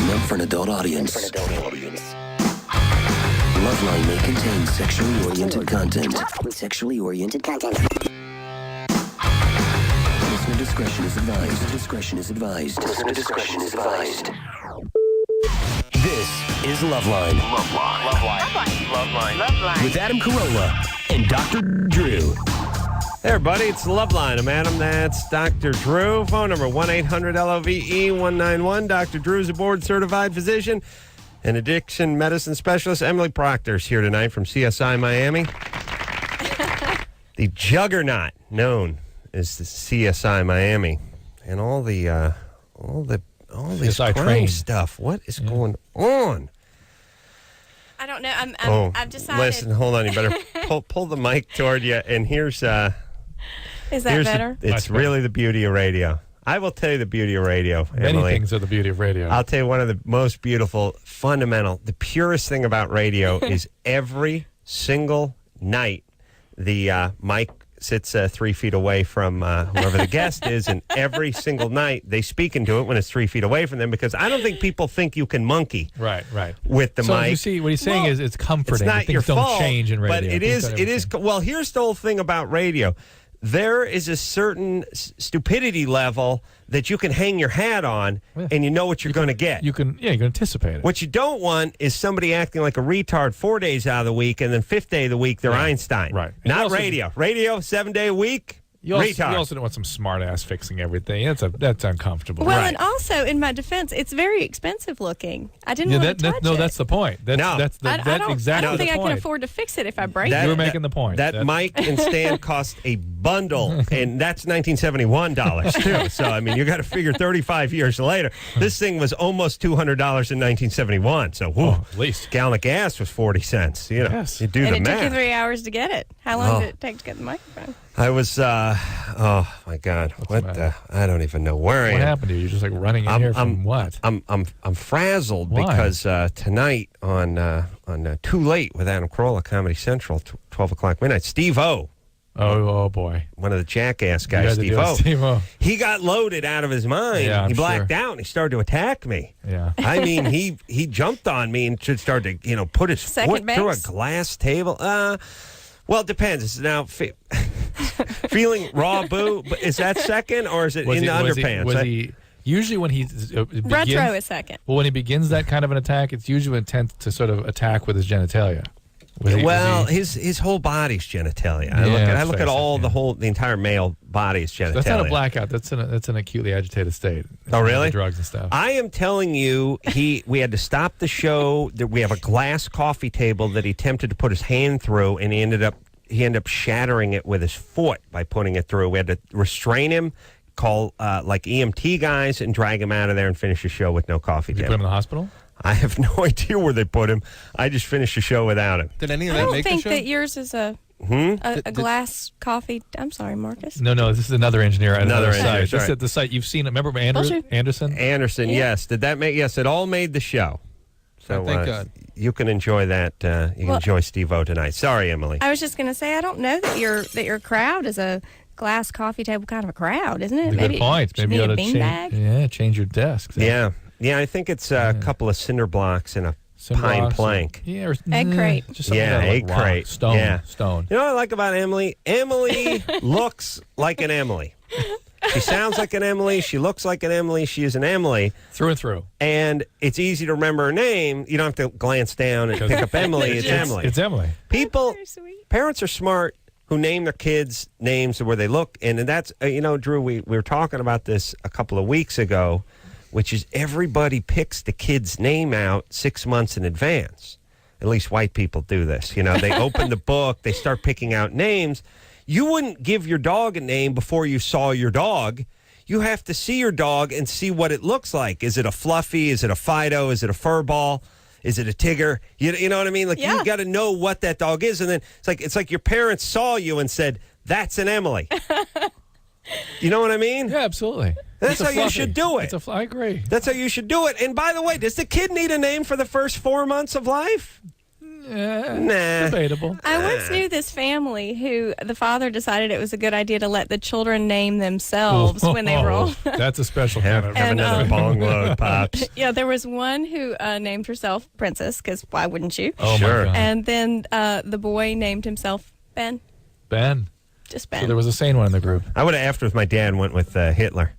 Meant for an adult audience. Loveline may contain sexually oriented content. Listener discretion is advised. Listener discretion is advised. This is Loveline. Loveline. With Adam Carolla and Dr. Drew. Hey, everybody, it's Loveline. I'm Adam. That's Dr. Drew. Phone number 1-800-LOVE-191. Dr. Drew's a board-certified physician and addiction medicine specialist. Emily Procter is here tonight from CSI Miami. The juggernaut known as the CSI Miami. And all this CSI crime train stuff. What is going on? I don't know. I've decided. Listen, hold on. You better pull the mic toward you. And here's... Is that better? It's really the beauty of radio. I will tell you the beauty of radio, Many Emily. things are the beauty of radio. I'll tell you one of the most beautiful, fundamental, the purest thing about radio is every single night the mic sits 3 feet away from whoever the guest is, and every single night they speak into it when it's 3 feet away from them, because I don't think people think you can monkey right. with the So mic. you see, what he's saying is it's comforting. It's not Things your don't fault, change in radio. but it is. Well, here's the whole thing about radio. There is a certain stupidity level that you can hang your hat on, and you know what you're going to get. You can anticipate it. What you don't want is somebody acting like a retard 4 days out of the week, and then fifth day of the week they're Einstein. Right. Not radio. Radio 7 day a week. You also don't want some smart ass fixing everything. That's uncomfortable. Well, Right. and also, in my defense, it's very expensive looking. I didn't want to touch it. No, that's the point. I exactly don't think the I point. can afford to fix it if I break You it. were making the point. That mic and stand cost a bundle, and that's $1971 too. So I mean, you got to figure 35 years later, this thing was almost $200 in 1971. So at least gallon of gas was 40 cents. You know, Yes. you do And the it math. took you 3 hours to get it. How long did it take to get the microphone? I was, oh my God, the matter? I don't even know where I am. What happened to you? You're just like running in here from what? I'm frazzled Why? because tonight on Too Late with Adam Carolla, Comedy Central, 12 o'clock midnight, Steve O, Oh boy. one of the jackass You guys, had to do it, Steve O, Steve-O. he got loaded out of his mind. Yeah, I'm he blacked sure. out and he started to attack me. Yeah. I mean, he jumped on me and started to, put his Second foot through a base? glass table. Well, it depends. It's now feeling raw boo. But is that second or is it in the underpants? Was he usually when he begins, Retro is second. Well, when he begins that kind of an attack, it's usually intent to sort of attack with his genitalia. His whole body's genitalia. Yeah, I look at all the entire male body's genitalia. That's not a blackout. That's an acutely agitated state. Oh, really? The drugs and stuff. I am telling you, we had to stop the show. We have a glass coffee table that he attempted to put his hand through, and he ended up shattering it with his foot by putting it through. We had to restrain him, call like EMT guys, and drag him out of there and finish the show with no coffee Did you table. put him in the hospital? I have no idea where they put him. I just finished the show without him. Did any of I that don't make think the show? that yours is a glass coffee. I'm sorry, Marcus. No. This is another engineer at Another another engineer, site. This sorry. is the site you've seen. Remember Bullshit. Anderson? Anderson, Yeah. yes. Did that make? Yes, it all made the show. So Thank God. you can enjoy that. You can enjoy Steve-O tonight. Sorry, Emily. I was just going to say, I don't know that your crowd is a glass coffee table kind of a crowd, isn't it? That's a good point. Maybe you a ought to beanbag. change your desk. Yeah, I think it's a couple of cinder blocks and a pine plank. Yeah, or, Egg crate. Just something Yeah, like egg rock, crate. Stone. Yeah. Stone. You know what I like about Emily? Emily looks like an Emily. She sounds like an Emily. She looks like an Emily. She is an Emily. Through and through. And it's easy to remember her name. You don't have to glance down and pick up Emily. It's Emily. It's Emily. People, Very sweet. parents are smart who name their kids names where they look. And that's, Drew, we were talking about this a couple of weeks ago, which is everybody picks the kid's name out 6 months in advance. At least white people do this. They open the book, they start picking out names. You wouldn't give your dog a name before you saw your dog. You have to see your dog and see what it looks like. Is it a Fluffy? Is it a Fido? Is it a Furball? Is it a Tigger? You know what I mean? Like, Yeah. you got to know what that dog is. And then it's like your parents saw you and said, that's an Emily. You know what I mean? Yeah, absolutely. That's It's a how you fluffy. should do it. I agree. That's how you should do it. And by the way, does the kid need a name for the first 4 months of life? Nah. Debatable. I once knew this family who the father decided it was a good idea to let the children name themselves when they were old. That's a special Have kind of. And, another bong load, Pops. Yeah, there was one who named herself Princess, because why wouldn't you? Oh, Sure. my God. And then the boy named himself Ben. Ben. Just Ben. So there was a sane one in the group. I would have, after with my dad, went with Hitler.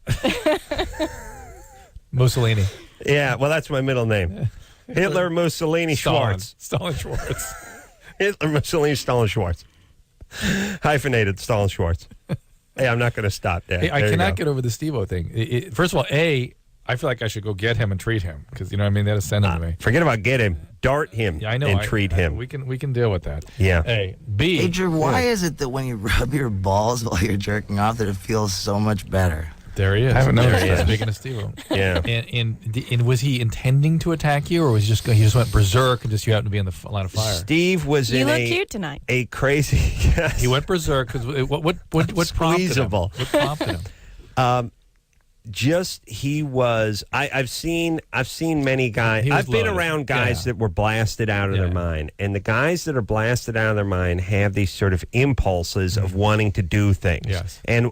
Mussolini. Yeah, well, that's my middle name. Hitler, Mussolini, Schwartz. Stalin Schwartz. Hitler, Mussolini, Stalin, Schwartz. Hyphenated, Stalin, Schwartz. Hey, I'm not going to stop there. Hey, I There you cannot go. get over the Steve-O thing. First of all, I feel like I should go get him and treat him because, you know what I mean? They had to send him to me. Forget about get him. Dart him Yeah, I know. and treat him. We can deal with that. Yeah. A. B. Hey, Drew, why is it that when you rub your balls while you're jerking off that it feels so much better? There he is. I haven't There noticed he is. that. Speaking of Steve-O. Yeah. And was he intending to attack you, or was he just went berserk and just you happened to be in the line of fire? Steve was You in look cute tonight. a crazy. Yes. He went berserk because what prompted him? Squeezable. What prompted him? He was. I've seen many guys. He was I've been loaded. around guys Yeah. that were blasted out of their Yeah. mind, and the guys that are blasted out of their mind have these sort of impulses of wanting to do things. Yes. And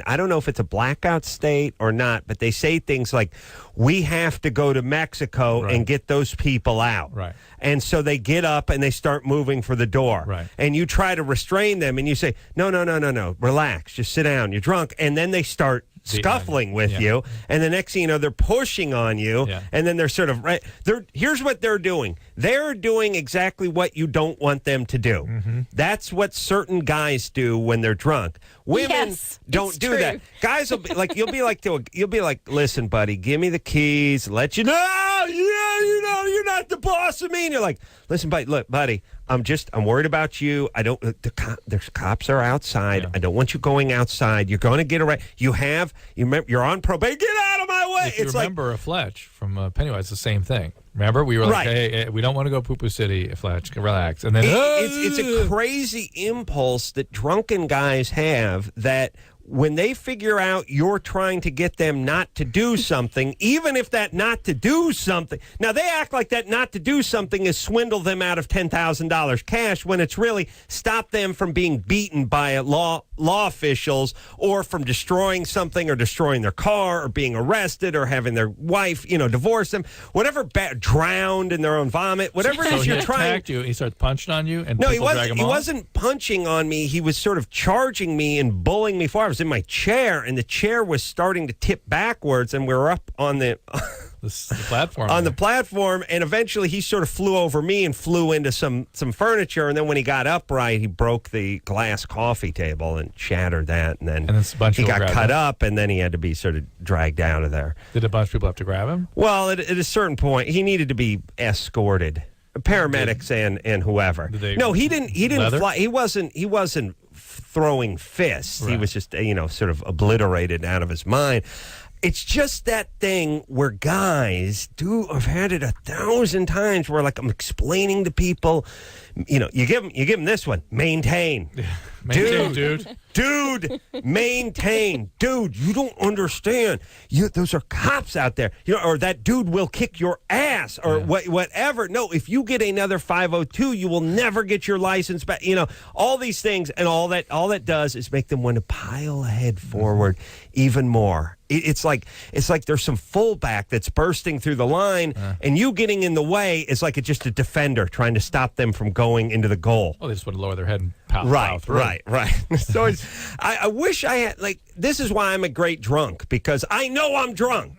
I don't know if it's a blackout state or not, but they say things like, "We have to go to Mexico Right. and get those people out." Right. And so they get up and they start moving for the door. Right. And you try to restrain them, and you say, "No, relax, just sit down. You're drunk." And then they start scuffling with Yeah. you, and the next thing you know, they're pushing on you, Yeah. and then they're sort of right. Here's what they're doing. They're doing exactly what you don't want them to do. Mm-hmm. That's what certain guys do when they're drunk. Women Yes, don't it's do true. that. Guys will be like, you'll be like, listen, buddy, give me the keys. Let you know, you're not the boss of me. And you're like, listen, buddy, I'm worried about you. There's cops are outside. Yeah. I don't want you going outside. You're going to get arrested. You're on probation. Get out of my way. If you It's remember Fletch from Pennywise, the same thing. Remember, we were like, Right. hey, we don't want to go poo-poo city, Fletch. Relax. And then it's a crazy impulse that drunken guys have that when they figure out you're trying to get them not to do something, even if that not to do something, now they act like that not to do something is swindle them out of $10,000 cash when it's really stop them from being beaten by law officials or from destroying something or destroying their car or being arrested or having their wife, divorce them, whatever, drowned in their own vomit, whatever it so is he you're trying. attacked you. He starts punching on you, and No, he people drag wasn't. him He off? wasn't punching on me. He was sort of charging me and bullying me forward. I was in my chair, and the chair was starting to tip backwards, and we were up on the The platform. on the there. platform, and eventually he sort of flew over me and flew into some furniture, and then when he got upright, he broke the glass coffee table and shattered that, and then And then a bunch of he people got grabbed cut him. up, and then he had to be sort of dragged out of there. Did a bunch of people have to grab him? Well, at a certain point, he needed to be escorted. Paramedics and whoever. Did they No, he didn't leather? fly. He wasn't throwing fists. He Right. was just sort of obliterated out of his mind. It's just that thing where guys I've had it 1,000 times where like I'm explaining to people, you give them this one, maintain. Dude, maintain. Dude, you don't understand. Those are cops out there. Or that dude will kick your ass or whatever. No, if you get another 502, you will never get your license back. All these things, and all that does is make them want to pile ahead forward even more. It's like there's some fullback that's bursting through the line, and you getting in the way is like it's just a defender trying to stop them from going into the goal. Oh, they just want to lower their head and plow Right. through. So I wish I had, this is why I'm a great drunk, because I know I'm drunk.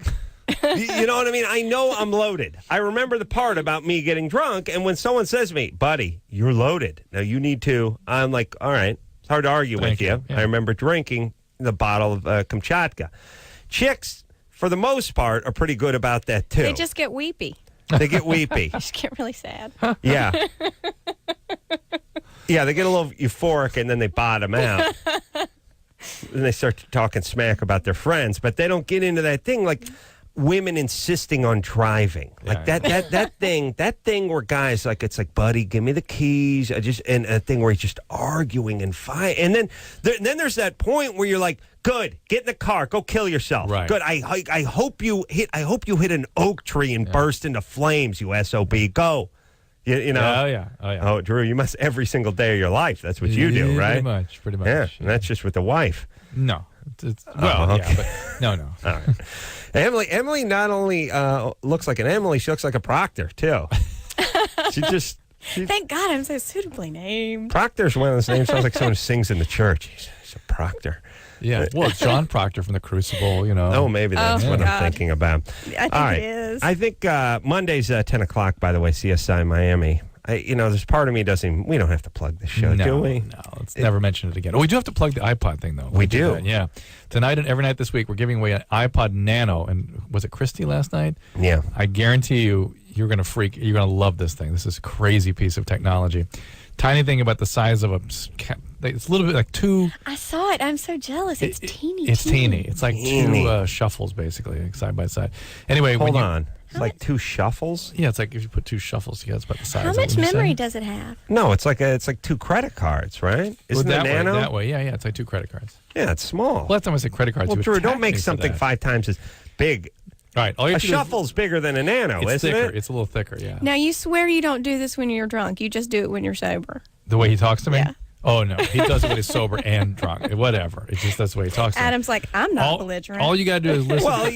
You know what I mean? I know I'm loaded. I remember the part about me getting drunk, and when someone says to me, buddy, you're loaded. Now you need to, I'm like, all right, it's hard to argue Thank with you. you. Yeah. I remember drinking the bottle of Kamchatka. Chicks, for the most part, are pretty good about that, too. They just get weepy. They get weepy. Just get really sad. Yeah. Yeah, they get a little euphoric and then they bottom out. And they start talking smack about their friends, but they don't get into that thing like women insisting on driving. Like Yeah. that thing where guys like it's like, buddy, give me the keys. And a thing where he's just arguing and fight. And then there's that point where you're like, good, get in the car, go kill yourself. Right. Good. I hope you hit an oak tree and burst into flames, you SOB. Go. You know? Oh, yeah. Oh, Drew, you must every single day of your life. That's what you do, right? Pretty much. Yeah, and that's just with the wife. No. Okay. Yeah, but no. All right. Emily not only looks like an Emily, she looks like a Procter, too. Thank God I'm so suitably named. Proctor's one of those names. Sounds like someone who sings in the church. He's a Proctor. Yeah. Well, it's John Proctor from the Crucible, Oh, maybe that's what God. I'm thinking about. I think All right. it is. I think Monday's 10 o'clock, by the way, CSI Miami. There's part of me we don't have to plug this show, do we? No, let's never mention it again. Oh, we do have to plug the iPod thing, though. We do. That, yeah. Tonight and every night this week, we're giving away an iPod Nano. And was it Christy last night? Yeah. I guarantee you're going to freak. You're going to love this thing. This is a crazy piece of technology. Tiny thing about the size of it's a little bit like two. I saw it. I'm so jealous. It's teeny. It's teeny. It's like two shuffles, basically, like side by side. Anyway, Hold on. It's like two shuffles? Yeah, it's like if you put two shuffles together, it's about the size. How much memory does it have? No, it's like two credit cards, right? Isn't that the Nano? that way? Yeah, it's like two credit cards. Yeah, it's small. Last time I said credit cards. Well, you Drew, don't attacked make me for something that. 5 times as big. All right, all you A have to do is- shuffle's bigger than a Nano, it's isn't thicker. it? It's a little thicker, yeah. Now, you swear you don't do this when you're drunk. You just do it when you're sober. The way he talks to me? Yeah. Oh, no. He does it when he's sober and drunk. Whatever. It's just that's the way he talks to me. Adam's like, I'm not belligerent. All you got to do is listen. Well,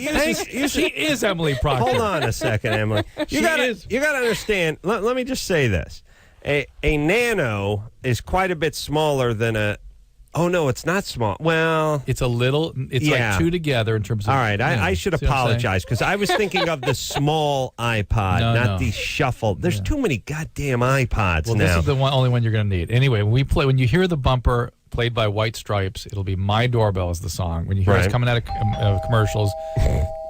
she is Emily Procter. Hold on a second, Emily. You got is. to understand. Let me just say this: a Nano is quite a bit smaller than a. Oh no, it's not small. Well, It's a little. It's Yeah. like two together in terms of. all right. I should see what I'm saying? apologize because I was thinking of the small iPod, not No. the shuffle. There's too many goddamn iPods Well, now. this is the only one you're going to need. Anyway, when you hear the bumper played by White Stripes, it'll be "My Doorbell" is the song. When you hear us Right. coming out of commercials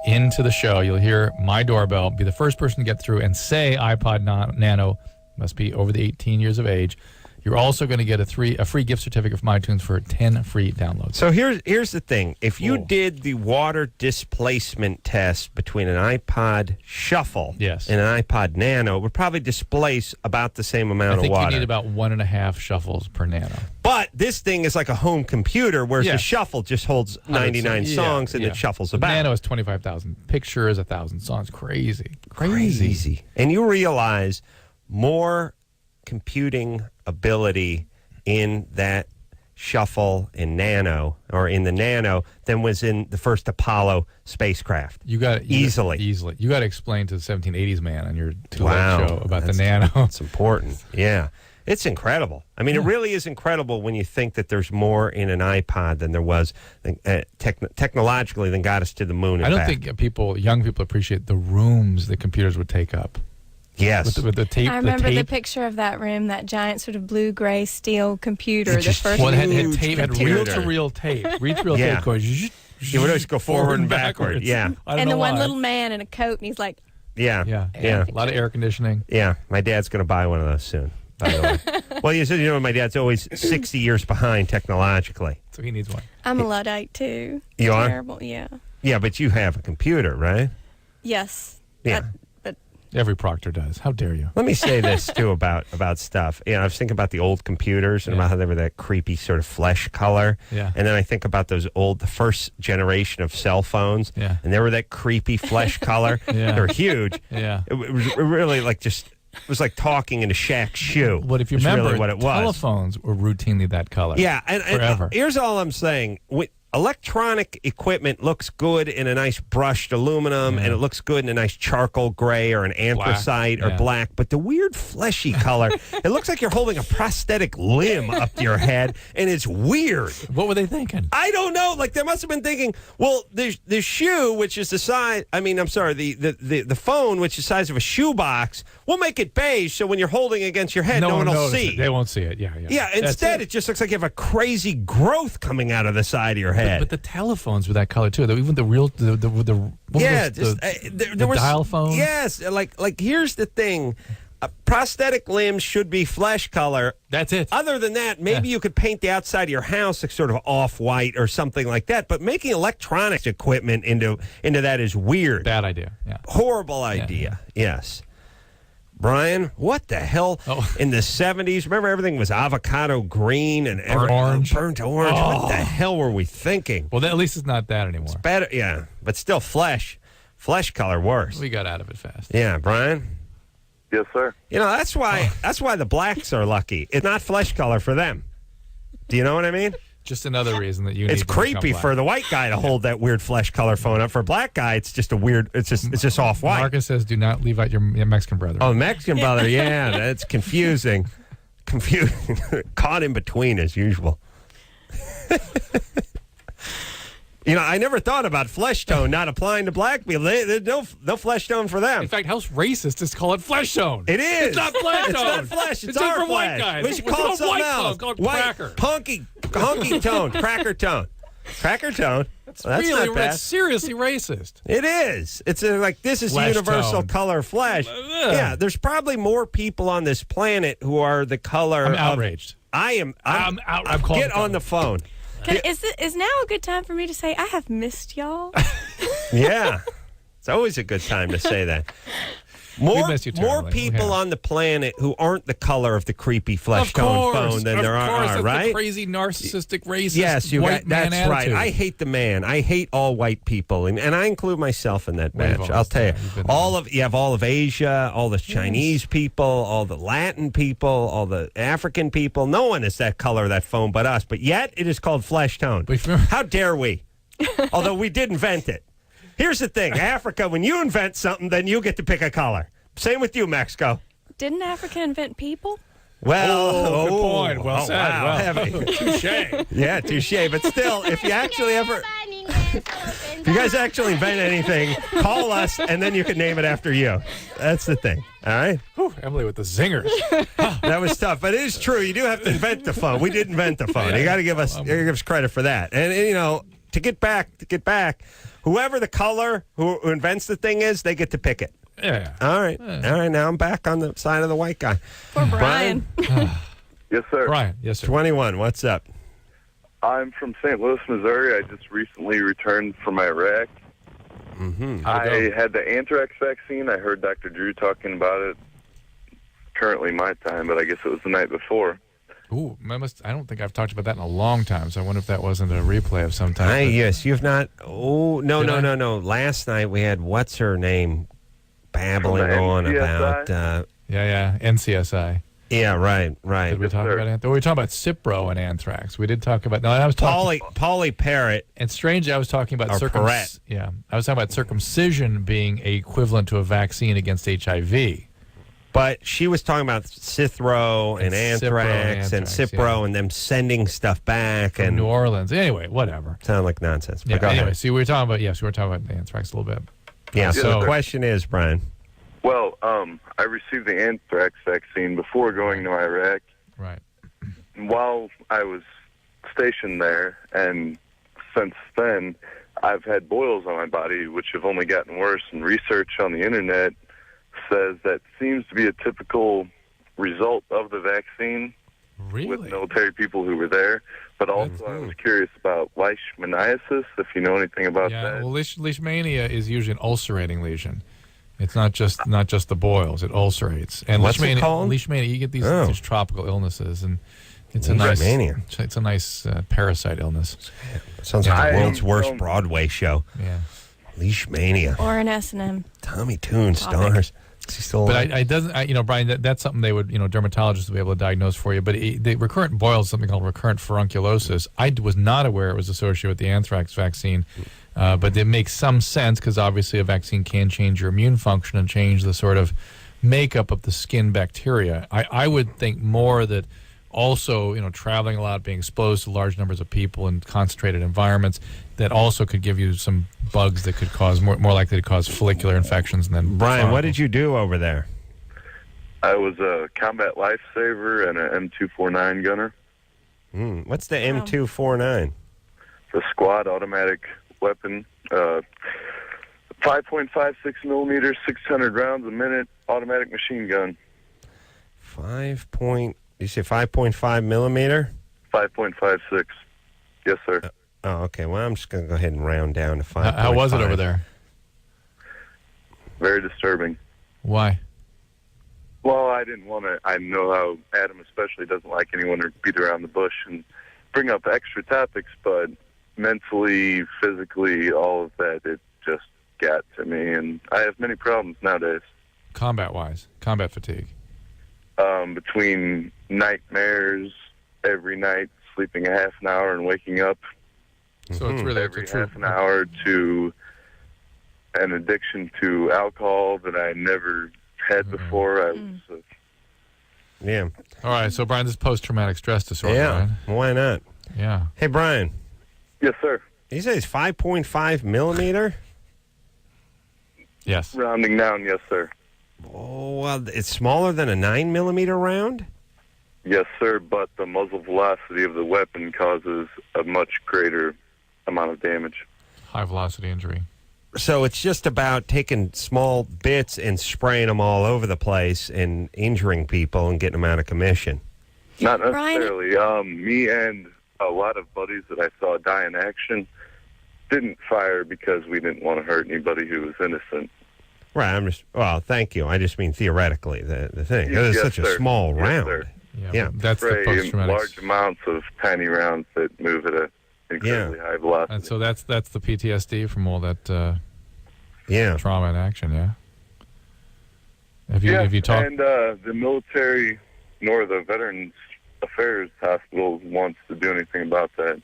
into the show, you'll hear "My Doorbell." Be the first person to get through and say iPod Nano. Must be over the 18 years of age. You're also going to get a free gift certificate from iTunes for 10 free downloads. So here's the thing. If you Cool. did the water displacement test between an iPod Shuffle Yes. and an iPod Nano, it would probably displace about the same amount I of think water. you need about 1.5 shuffles per Nano. But this thing is like a home computer, whereas the Yes. Shuffle just holds 99 Yeah, songs and yeah. it shuffles The about. Nano is 25,000 pictures, 1,000 songs. Crazy. And you realize more computing ability in that Shuffle in Nano or in the Nano than was in the first Apollo spacecraft. You got Easily. You got to explain to the 1780s man on your Two Wow. show about the That's- Nano. It's important. Yeah. It's incredible. I mean, it really is incredible when you think that there's more in an iPod than there was technologically than got us to the moon and I don't back. think young people appreciate the rooms that computers would take up. Yes. With the tape. I remember the tape. picture of that room, that giant sort of blue-gray steel computer. It The just- first Well, it had Huge tape, had computer. reel-to-reel tape. Reel-to-reel Yeah. tape goes. You would always go forward and backward. Yeah. I don't and know the one why. little man in a coat, and he's like, Yeah. Yeah. Yeah. A lot of air conditioning. Yeah. My dad's going to buy one of those soon, by the way. Well, you know, my dad's always 60 years behind technologically. So he needs one. I'm a Luddite, too. You are? Terrible, yeah. Yeah, but you have a computer, right? Yes. Yeah. But Every Proctor does. How dare you? Let me say this too about stuff. You know, I was thinking about the old computers and Yeah. about how they were that creepy sort of flesh color. Yeah. And then I think about the first generation of cell phones. Yeah. And they were that creepy flesh color. Yeah. They were huge. Yeah. It was really like it was like talking in a Shaq's shoe. But if you was remember, really what it was. telephones were routinely that color. Yeah, and forever. Here's all I'm saying. Electronic equipment looks good in a nice brushed aluminum, and it looks good in a nice charcoal gray or an anthracite or yeah. black. But the weird fleshy color, it looks like you're holding a prosthetic limb up to your head, and it's weird. What were they thinking? I don't know. Like, they must have been thinking, well, the shoe, which is the size, the phone, which is the size of a shoebox, we'll make it beige so when you're holding it against your head, no one will notices see. it. They won't see it. Yeah. Yeah, That's instead it just looks like you have a crazy growth coming out of the side of your head. But the telephones were that color too. Even the real there was dial phone. Yes, like here's the thing: prosthetic limbs should be flesh color. That's it. Other than that, maybe you could paint the outside of your house like sort of off-white or something like that. But making electronics equipment into that is weird. Bad idea. Yeah. Horrible idea. Yes. Brian, what the hell in the 70s? Remember everything was avocado green and Burnt orange. Burnt orange. What the hell were we thinking? Well, at least it's not that anymore. Better, yeah, but still flesh color worse. We got out of it fast. Yeah, Brian? Yes, sir. You know, that's why the blacks are lucky. It's not flesh color for them. Do you know what I mean? Just another reason that you need It's to become creepy black. for the white guy to hold that weird flesh color phone up. For a black guy, it's just a weird. It's just off white. Marcus says, "Do not leave out your Mexican brother." Oh, Mexican brother. Yeah, that's confusing. Confusing. Caught in between as usual. You know, I never thought about flesh tone not applying to black people. There's no flesh tone for them. In fact, how racist is call it flesh tone? It is. It's not flesh tone. It's not flesh. It's in our for white flesh. guys. We should call it something else. Call it White, cracker. honky tone, cracker tone. Cracker tone. That's Really, not bad. that's seriously racist. It is. It's like this is Flesh universal tone. color flesh. Yeah, there's probably more people on this planet who are the color. I'm outraged. I'm out. I'm calling Get on the phone. Is now a good time for me to say I have missed y'all? Yeah, it's always a good time to say that. More missed you more terribly. people on the planet who aren't the color of the creepy flesh tone phone than there are, that's right? the crazy narcissistic racist. Yes, white man that's right. attitude. I hate the man. I hate all white people, and I include myself in that We've batch. always I'll tell you, done. You've been you have all of Asia, all the Chinese people, all the Latin people, all the African people. No one is that color of that phone but us. But yet it is called flesh tone. But remember- How dare we? Although we did invent it. Here's the thing, Africa. When you invent something, then you get to pick a color. Same with you, Mexico. Didn't Africa invent people? Well, good point. Well said. Wow, Well, heavy. touche. Yeah, touche. But still, if you actually ever, if you guys actually invent anything, call us, and then you can name it after you. That's the thing. All right. Whew, Emily with the zingers. That was tough, but it is true. You do have to invent the phone. We did invent the phone. You got to give us credit for that. And you know, to get back, whoever the color who invents the thing is, they get to pick it. Yeah. All right. Now I'm back on the side of the white guy. Poor Brian. Yes, sir. Brian, yes, sir. 21. What's up? I'm from St. Louis, Missouri. I just recently returned from Iraq. I had the anthrax vaccine. I heard Dr. Drew talking about it. Currently my time, but I guess it was the night before. Ooh, I don't think I've talked about that in a long time, so I wonder if that wasn't a replay of some time. Yes, you've not. Oh, Did I? no. Last night we had, what's her name, babbling From the on NCSI? about. Yeah, NCSI. Yeah, right. Did we talk sir. about anthrax? We were talking about Cipro and anthrax. We did talk about. No, I was talking. Polly Parrott. And strangely, I was talking about Or Perrette. Yeah, I was talking about circumcision being equivalent to a vaccine against HIV. But she was talking about Cithro and anthrax and Cipro yeah. and them sending stuff back From and New Orleans. Anyway, whatever. sound like nonsense. But Yeah. go Anyway, ahead. see, we were talking about anthrax a little bit. Yeah. So so- the question is, Brian. Well, I received the anthrax vaccine before going to Iraq. Right. While I was stationed there, and since then, I've had boils on my body, which have only gotten worse. And research on the internet says that seems to be a typical result of the vaccine Really? with military people who were there. But also, I was curious about leishmaniasis, if you know anything about Yeah. that. Well, leishmania is usually an ulcerating lesion. It's not just the boils; it ulcerates. And What's it called? Leishmania, you get these tropical illnesses, and it's Leishmania. It's a nice parasite illness. Sounds like I the world's worst don't- Broadway show. Yeah. Leishmania. Or an S&M. Tommy Toon stars. Is he still alive? But Brian, that's something they would, dermatologists would be able to diagnose for you. But the recurrent boils, something called recurrent furunculosis. I was not aware it was associated with the anthrax vaccine, but it makes some sense because obviously a vaccine can change your immune function and change the sort of makeup of the skin bacteria. I would think more that also, traveling a lot, being exposed to large numbers of people in concentrated environments, that also could give you some bugs that could cause more likely to cause follicular infections. And then Brian, what did you do over there? I was a combat lifesaver and an M249 gunner. What's the M249? The squad automatic weapon, 5.56 millimeters, 600 rounds a minute, automatic machine gun. You say 5.5 millimeter? 5.56. Yes, sir. Oh, okay. Well, I'm just going to go ahead and round down to 5. How was it over there? Very disturbing. Why? Well, I didn't want to. I know how Adam especially doesn't like anyone to beat around the bush and bring up extra topics, but mentally, physically, all of that, it just got to me. And I have many problems nowadays. combat-wise, combat fatigue? Between nightmares every night, sleeping a half an hour and waking up So it's really every half an hour, to an addiction to alcohol that I never had before. I was Yeah. All right, so Brian, this is post-traumatic stress disorder, Yeah. right? Why not? Yeah. Hey, Brian. Yes, sir. You say it's 5.5 millimeter? Yes. Rounding down, yes, sir. Oh, well, it's smaller than a 9 millimeter round? Yes, sir, but the muzzle velocity of the weapon causes a much greater amount of damage. High-velocity injury. So it's just about taking small bits and spraying them all over the place and injuring people and getting them out of commission. Not Brian? necessarily. Me and a lot of buddies that I saw die in action didn't fire because we didn't want to hurt anybody who was innocent. Right. Well, thank you. I just mean theoretically, the thing. It's Yes, such a sir. small Yes, round. sir. Yeah. but that's the Spray in post-traumatic. large amounts of tiny rounds that move at an incredibly high velocity. And so that's the PTSD from all that Yeah. trauma and action, yeah? Have you talked? And the military nor the Veterans Affairs Hospital wants to do anything about that.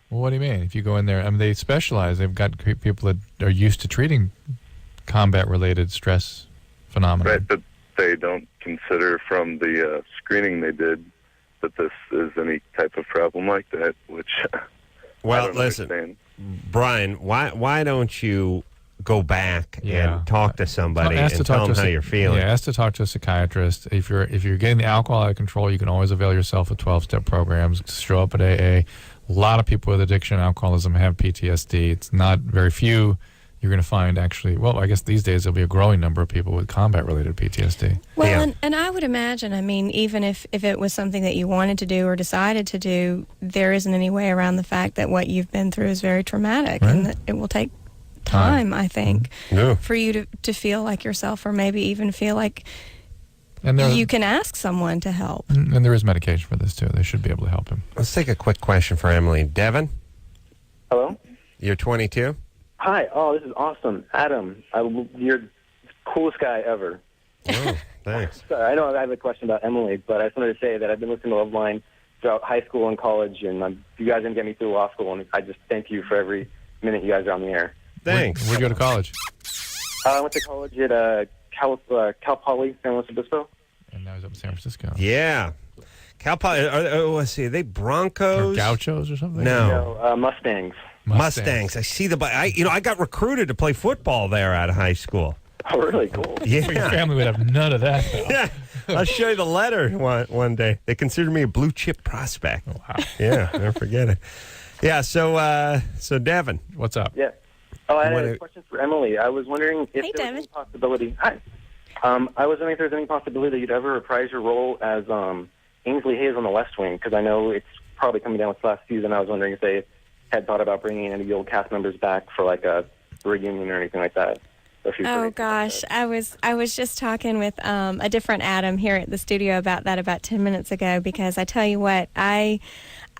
Well, what do you mean? If you go in there, I mean, they specialize. They've got people that are used to treating combat-related stress phenomena. Right, but they don't consider from the screening they did that this is any type of problem like that, which Well, I don't listen, understand. Brian, why don't you go back Yeah. and talk to somebody Ask and to talk tell them to how you're feeling? Yeah, ask to talk to a psychiatrist. If you're getting the alcohol out of control, you can always avail yourself of 12-step programs. Show up at AA. A lot of people with addiction and alcoholism have PTSD. It's not very few. You're going to find actually, well, I guess these days there'll be a growing number of people with combat-related PTSD. Well, Yeah. and I would imagine, I mean, even if it was something that you wanted to do or decided to do, there isn't any way around the fact that what you've been through is very traumatic and that it will take time, I think, Yeah. for you to feel like yourself, or maybe even feel like And there, you can ask someone to help. and there is medication for this too. They should be able to help him. Let's take a quick question for Emily. Devin, Hello? you're 22? Hi. Oh, this is awesome. Adam, you're the coolest guy ever. Oh, thanks. Sorry, I know I have a question about Emily, but I just wanted to say that I've been listening to Loveline throughout high school and college, and you guys didn't get me through law school, and I just thank you for every minute you guys are on the air. Thanks. Where'd you go to college? I went to college at Cal Poly, San Luis Obispo. And now he's up in San Francisco. Yeah. Cal Poly, let's see, are they Or Broncos? Gauchos or something? No. No, Mustangs. Mustangs. I see I got recruited to play football there out of high school. Oh, really cool. Your Yeah. family would have none of that, though. Yeah. I'll show you the letter one day. They considered me a blue chip prospect. Wow. Yeah, never forget it. Yeah, so Devin. What's up? Yeah. Oh, I had What a question for Emily. I was wondering if Hey, there Devin. was any possibility. Hi. I was wondering if there's any possibility that you'd ever reprise your role as Ainsley Hayes on The West Wing, because I know it's probably coming down with last season. I was wondering if they had thought about bringing any of the old cast members back for like a reunion or anything like that. Oh gosh, I was just talking with a different Adam here at the studio about that about 10 minutes ago, because I tell you what, I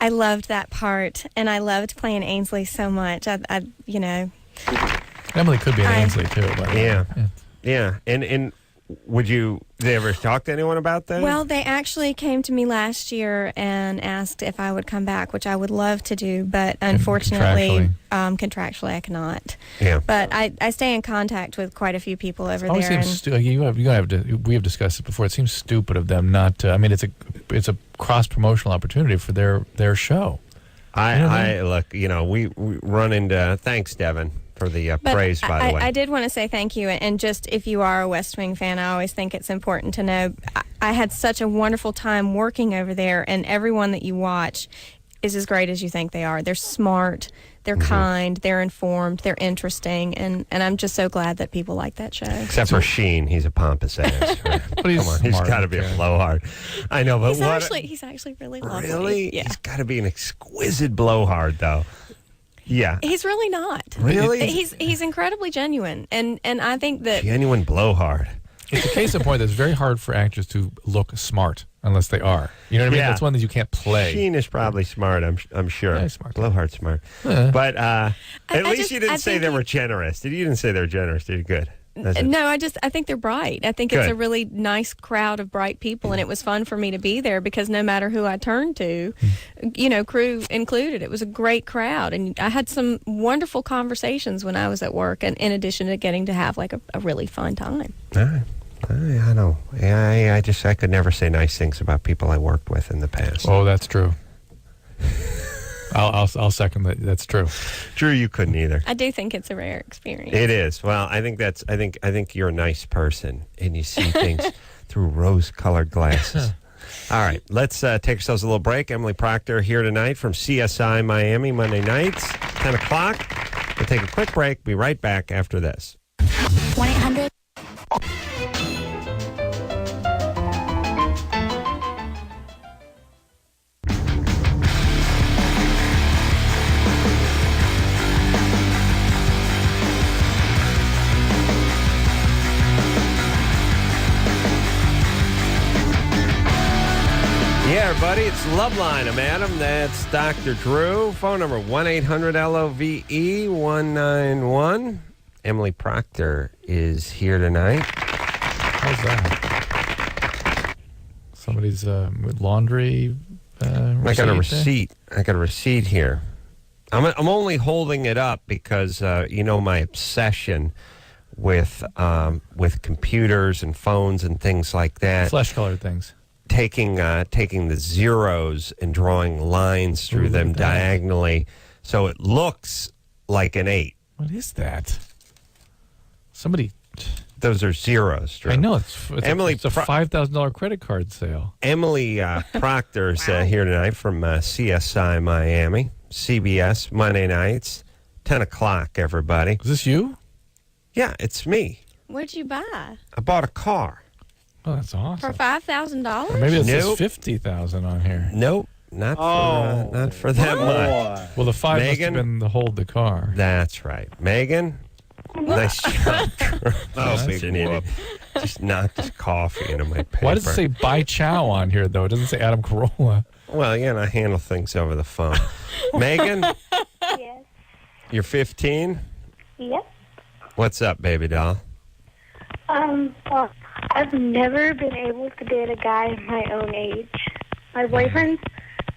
loved that part, and I loved playing Ainsley so much. I Emily could be an Ainsley, too. But, Yeah. And did they ever talk to anyone about that? Well, they actually came to me last year and asked if I would come back, which I would love to do, but unfortunately, contractually I cannot. Yeah. But I stay in contact with quite a few people over always there. seems we have discussed it before. It seems stupid of them not to. I mean, it's a cross promotional opportunity for their show. I look, we run into, thanks, Devin, for the But praise, by the way. I did want to say thank you, and just if you are a West Wing fan, I always think it's important to know I had such a wonderful time working over there, and everyone that you watch is as great as you think they are. They're smart, they're kind, they're informed, they're interesting, and I'm just so glad that people like that show. Except for Sheen, he's a pompous ass. Right? But he's Come on, he's smart, got to be a blowhard. I know, but He's actually really lovely. Really? Yeah. He's got to be an exquisite blowhard, though. Yeah. He's really not. Really? He's incredibly genuine, and I think that Genuine blowhard. It's a case in point that it's very hard for actors to look smart unless they are. You know what I mean? Yeah. That's one that you can't play. Sheen is probably smart, I'm sure. Yeah, he's smart. Blowhard's smart. Yeah. But at least you I didn't say think they were generous. You didn't say they were generous, did you? Good. Does it? No, I think they're bright. I think it's Good. a really nice crowd of bright people, and it was fun for me to be there because no matter who I turned to, crew included, it was a great crowd, and I had some wonderful conversations when I was at work, and in addition to getting to have like a really fun time. All right. I know. I could never say nice things about people I worked with in the past. Oh, that's true. I'll second that. That's true. Drew, you couldn't either. I do think it's a rare experience. It is. Well, I think you're a nice person, and you see things through rose-colored glasses. All right, let's take ourselves a little break. Emily Procter here tonight from CSI Miami, Monday nights, 10 o'clock. We'll take a quick break. Be right back after this. 1-800. Yeah, everybody, it's Loveline. I'm Adam. That's Dr. Drew. Phone number 1-800-LOVE-191. Emily Procter is here tonight. How's that? Somebody's with laundry. I got a receipt. I got a receipt here. I'm only holding it up because my obsession with computers and phones and things like that. Flesh-colored things. Taking the zeros and drawing lines through them diagonally, so it looks like an 8. What is that? Somebody. Those are zeros, Drew. I know it's Emily. It's a $5,000 credit card sale. Emily Proctor's here tonight from CSI Miami, CBS Monday nights, 10 o'clock. Everybody. Is this you? Yeah, it's me. What'd you buy? I bought a car. Oh, that's awesome. For $5,000? Or maybe it says Nope. 50,000 on here. Nope, not for that much. Well, the 5 must Megan? have been to hold the car. That's right, Megan. Nice job. Big an idiot. Just knocked his coffee into my paper. Why does it say Bai Chow on here, though? It doesn't say Adam Carolla. Well, I handle things over the phone. Megan, Yes. you're 15. Yep. What's up, baby doll? Well, I've never been able to date a guy my own age. My boyfriends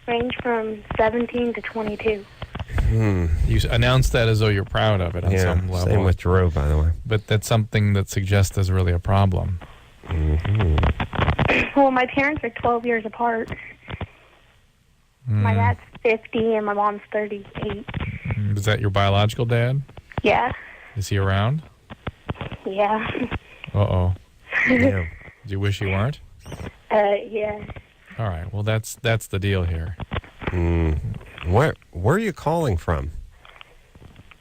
range from 17 to 22. You announced that as though you're proud of it on some level. Same with Drew, by the way. But that's something that suggests there's really a problem. Well, my parents are 12 years apart. My dad's 50 and my mom's 38. Is that your biological dad? Yeah. Is he around? Yeah. Uh-oh. Yeah. Do you wish you weren't? Yeah. All right. Well, that's the deal here. Where are you calling from?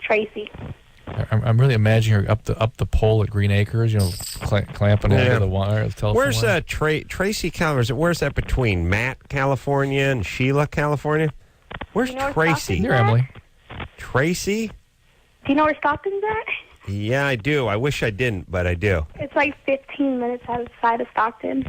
Tracy. I'm really imagining her up the pole at Green Acres, clamping Yeah. onto the wire. The telephone Where's wire. Tracy, California? Where's that between Matt, California, and Sheila, California? Where's You know where Tracy? Stockton's Here, at? Emily. Tracy? Do you know where Stockton's at? Yeah, I do. I wish I didn't, but I do. It's like 15 minutes outside of Stockton.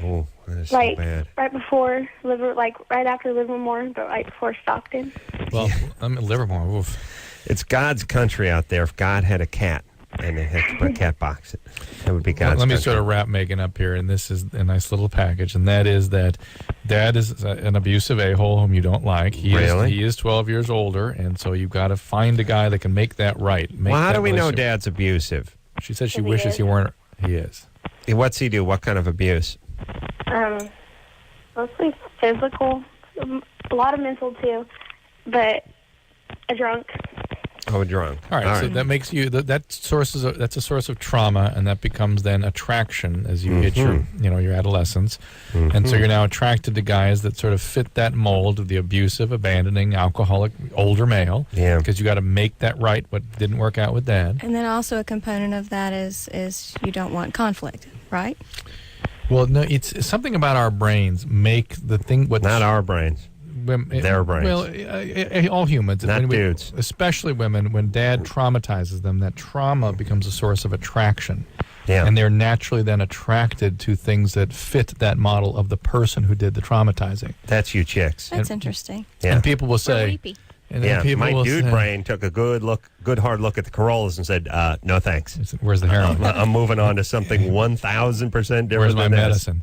Oh, that's Like so bad. right before right after Livermore, but right before Stockton. Well, I'm in Livermore. Oof. It's God's country out there. If God had a cat and they had to put a cat box, it would be God's Let me country. sort of wrap Megan up here, and this is a nice little package, and that is that Dad is an abusive a-hole whom you don't like. He is 12 years older, and so you've got to find a guy that can make that right. Well, how do we know Dad's abusive? She said she He wishes is. he weren't. He is. What's he do? What kind of abuse? Mostly physical, a lot of mental too, but a drunk. Oh, drunk. All right, so that makes you that's a source of trauma, and that becomes then attraction as you hit your adolescence, and so you're now attracted to guys that sort of fit that mold of the abusive, abandoning, alcoholic older male. Yeah. Because you got to make that right. What didn't work out with Dad. And then also a component of that is you don't want conflict, right? Well, no, it's something about our brains make the thing. What Not our brains. Their brains. Well, all humans, Not dudes. especially women. When Dad traumatizes them, that trauma becomes a source of attraction. Yeah. And they're naturally then attracted to things that fit that model of the person who did the traumatizing. That's you chicks. That's interesting. Yeah. And people will We're say, weepy. And then Yeah, people my will dude say, brain took a good hard look at the Corollas and said, no thanks. Where's the heroin? I'm moving on to something 1,000% different Where's my than this. medicine?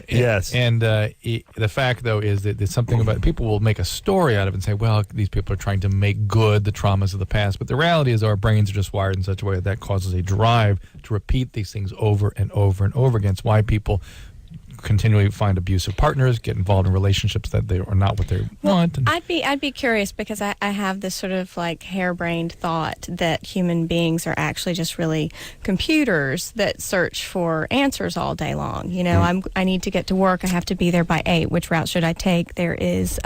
Yes. And the fact, though, is that there's something about people will make a story out of it and say, well, these people are trying to make good the traumas of the past. But the reality is our brains are just wired in such a way that causes a drive to repeat these things over and over and over again. It's why people continually find abusive partners, get involved in relationships that they are not what they want. And I'd be curious because I have this sort of like harebrained thought that human beings are actually just really computers that search for answers all day long. You know, I need to get to work. I have to be there by 8. Which route should I take? There's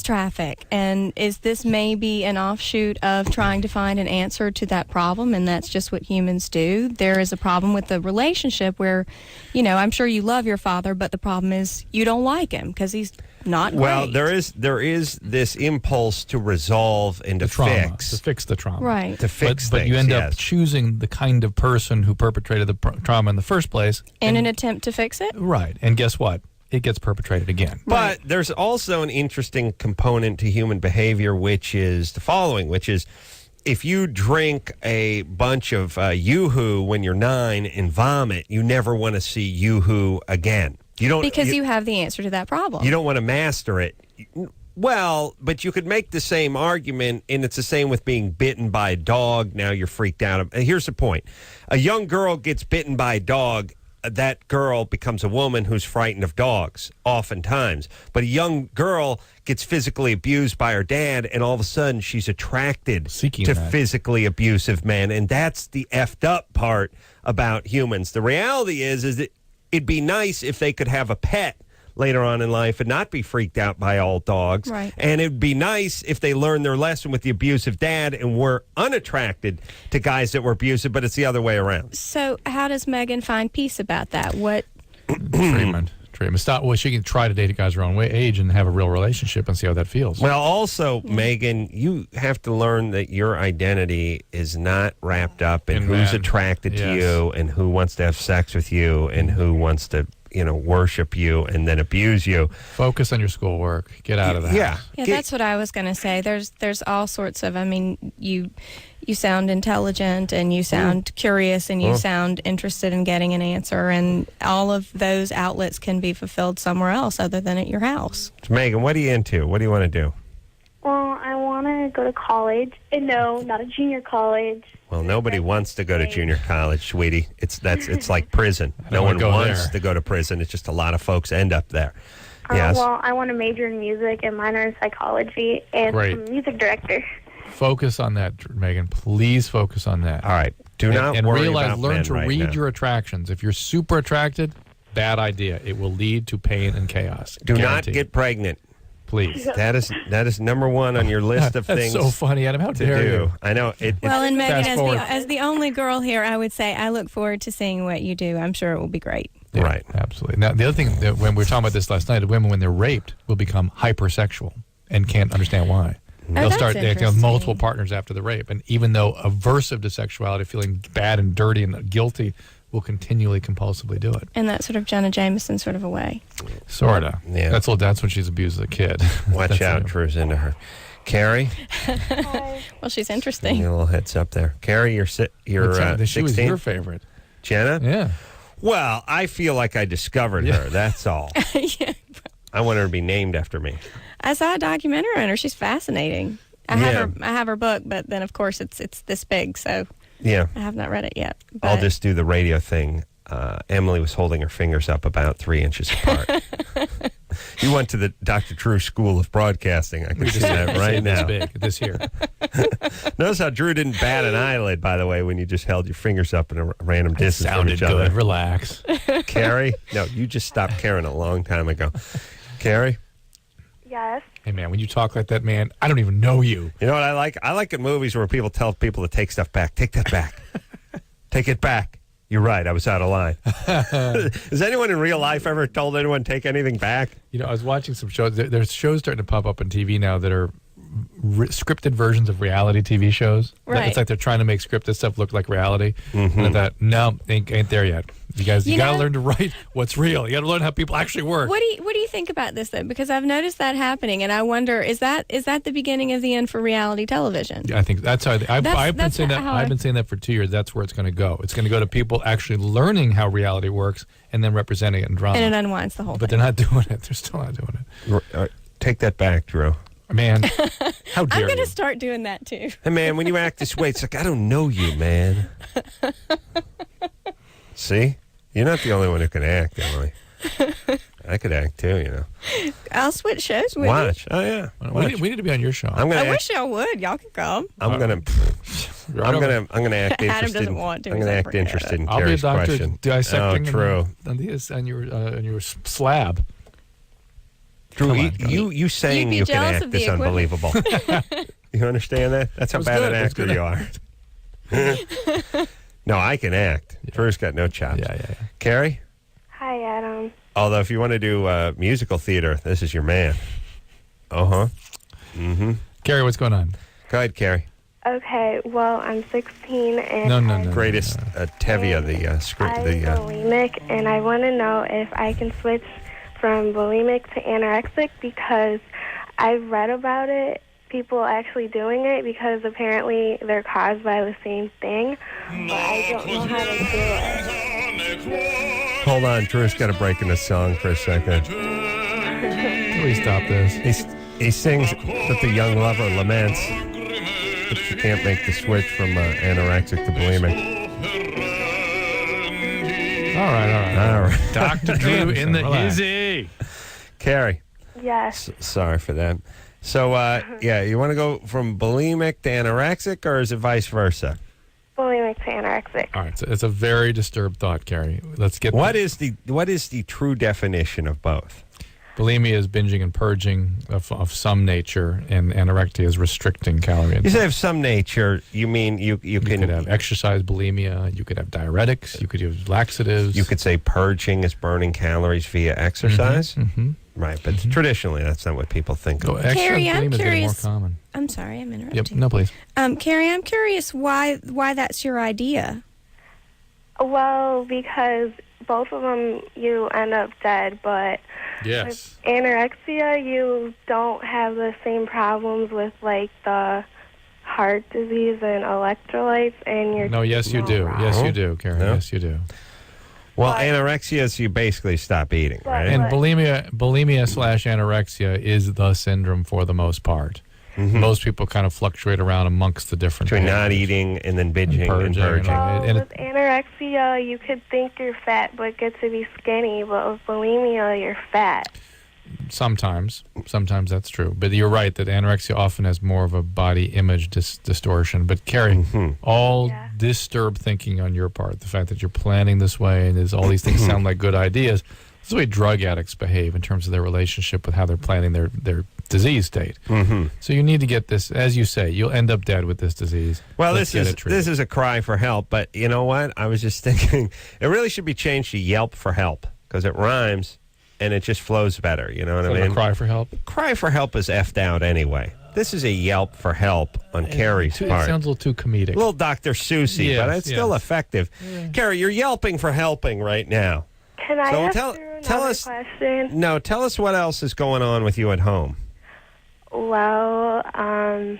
traffic. And is this maybe an offshoot of trying to find an answer to that problem? And that's just what humans do. There is a problem with the relationship where, you know, I'm sure you love your father, but the problem is you don't like him because he's not Well, great. there is this impulse to resolve and to fix the trauma. Right. To fix but you things, end up choosing the kind of person who perpetrated the trauma in the first place. In an attempt to fix it? Right. And guess what? It gets perpetrated again. But there's also an interesting component to human behavior, which is the following, which is if you drink a bunch of Yoo-Hoo when you're 9 and vomit, you never want to see Yoo-Hoo again. You don't Because you have the answer to that problem. You don't want to master it. Well, but you could make the same argument, and it's the same with being bitten by a dog. Now you're freaked out. Here's the point. A young girl gets bitten by a dog. That girl becomes a woman who's frightened of dogs, oftentimes. But a young girl gets physically abused by her dad, and all of a sudden she's attracted to physically abusive men. And that's the effed up part about humans. The reality is that it'd be nice if they could have a pet later on in life and not be freaked out by all dogs. Right. And it'd be nice if they learned their lesson with the abusive dad and were unattracted to guys that were abusive, but it's the other way around. So how does Megan find peace about that? What Treatment. Stop. Well, she can try to date guys her own age and have a real relationship and see how that feels. Well, also, Megan, you have to learn that your identity is not wrapped up in who's attracted to you and who wants to have sex with you and who wants to, you know, worship you and then abuse you. Focus on your schoolwork. Get out of that. Yeah, that's what I was going to say. There's all sorts of, I mean, you sound intelligent and you sound curious and you sound interested in getting an answer, and all of those outlets can be fulfilled somewhere else other than at your house. So Megan, what are you into? What do you want to do? Well, I want to go to college. And no, not a junior college. Well, nobody wants to go to junior college, sweetie. It's like prison. No one wants to go to prison. It's just a lot of folks end up there. Yes. Well, I want to major in music and minor in psychology and I'm a music director. Focus on that, Megan. Please focus on that. All right. Do not and worry realize, about learn men to right read now. your attractions. If you're super attracted, bad idea. It will lead to pain and chaos. Do Guaranteed. not get pregnant. Please. That is number one on your list of That's things. so funny, Adam. How to dare do. you? I know. Well, and Megan, Fast forward. as the only girl here, I would say I look forward to seeing what you do. I'm sure it will be great. Yeah, right. Absolutely. Now, the other thing, that when we were talking about this last night, the women, when they're raped, will become hypersexual and can't understand why. They'll that's start acting with interesting. multiple partners after the rape. And even though aversive to sexuality, feeling bad and dirty and guilty, will continually compulsively do it. In that sort of Jenna Jameson sort of a way. Sort of. Yeah. That's when she's abused as a kid. Watch That's out, it. Drew's into her. Carrie, Well, she's give me interesting. a little heads up there. Carrie, you're She 16. was your favorite. Jenna? Yeah. Well, I feel like I discovered her. That's all. Yeah. I want her to be named after me. I saw a documentary on her. She's fascinating. I have her book, but then of course it's this big, so Yeah. I have not read it yet. I'll But just do the radio thing. Emily was holding her fingers up about 3 inches apart. You went to the Dr. Drew School of Broadcasting. I can see that right This now. big. This here. Notice how Drew didn't bat an eyelid, by the way, when you just held your fingers up in a random distance from Sounded each good. other. Relax. Carrie? No, you just stopped caring a long time ago. Carrie? Yes. Hey, man, when you talk like that, man, I don't even know you. You know what I like? I like in movies where people tell people to take stuff back. Take that back. Take it back. You're right. I was out of line. Has anyone in real life ever told anyone take anything back? You know, I was watching some shows. There's shows starting to pop up on TV now that are scripted versions of reality TV shows. Right. It's like they're trying to make scripted stuff look like reality. And I thought, no, ain't there yet. You guys, you got to learn to write what's real. You got to learn how people actually work. What do you think about this though? Because I've noticed that happening, and I wonder, is that the beginning of the end for reality television? Yeah, I think that's how I've been saying that. I've been saying that for 2 years. That's where it's going to go. It's going to go to people actually learning how reality works and then representing it in drama. And it unwinds the whole But thing. they're not doing it. They're still not doing it. Take that back, Drew. Man, how dare I'm going you? to start doing that too. Hey, man, when you act this way, it's like, I don't know you, man. See? You're not the only one who can act, Emily. I could act too, you know. I'll switch shows with Watch. Oh, yeah. We need to be on your show. I'm you. gonna I wish y'all would. Y'all can come. I'm gonna act interested. Adam doesn't want to. I'm gonna act interested in I'll be a Carrie's doctor question. dissecting. Oh, true. On your slab. Drew, Come on, you saying You'd be you can jealous act of the is equipment. unbelievable. You understand that? That's how was bad good. an It was actor good. you are. No, I can act. Drew's got no chops. Yeah. Carrie? Hi, Adam. Although if you want to do musical theater, this is your man. Uh-huh. Mm-hmm. Carrie, what's going on? Go ahead, Carrie. Okay, well, I'm 16 and No. Greatest Tevye, the script. I'm bulimic, and I want to know if I can switch from bulimic to anorexic because I've read about it, people actually doing it because apparently they're caused by the same thing, but I don't know how to do it. Hold on, Drew's got to break in the song for a second. Can we stop this? He sings that the young lover laments that she can't make the switch from anorexic to bulimic. All right. Dr. Drew in the hizzy. Carrie. Yes. Sorry for that. So, you want to go from bulimic to anorexic, or is it vice versa? Bulimic to anorexic. All right, so it's a very disturbed thought, Carrie. Let's get What is the true definition of both? bulimia is binging and purging of some nature, and anorexia is restricting calorie intake. You say of some nature, you mean you could have exercise bulimia, you could have diuretics, you could use laxatives. You could say purging is burning calories via exercise. Mm-hmm. Right, but traditionally that's not what people think of. Carrie, I'm bulimia is getting more curious. common. I'm sorry, I'm interrupting. Yep, no, please. Carrie, I'm curious why that's your idea. Well, because both of them you end up dead, but Yes. with anorexia you don't have the same problems with like the heart disease and electrolytes, and you're No, yes, you do. wrong. Yes, you do, Carrie. No? Yes, you do. Well, But- anorexia is you basically stop eating, right? And Right. bulimia/anorexia is the syndrome for the most part. Most people kind of fluctuate around amongst the different Between not behaviors. eating and then binging and purging and purging. all. Well, And with anorexia, you could think you're fat but get to be skinny, but with bulimia, you're fat. Sometimes that's true. But you're right that anorexia often has more of a body image distortion. But Carrie, all Yeah. disturbed thinking on your part, the fact that you're planning this way and all these things sound like good ideas, this is the way drug addicts behave in terms of their relationship with how they're planning their disease state. So you need to get this, as you say, you'll end up dead with this disease. Well, Let's get it treated. this is a cry for help, but you know what? I was just thinking it really should be changed to Yelp for help because it rhymes and it just flows better. You know what So I mean? a cry for help. Cry for help is effed out anyway. This is a Yelp for help on Carrie's It part. sounds a little too comedic. A little Dr. Seussy, Yes, but it's still yes. effective. Carrie, you're yelping for helping right now. Can I So ask tell another us- question? No, tell us what else is going on with you at home. Well, I'm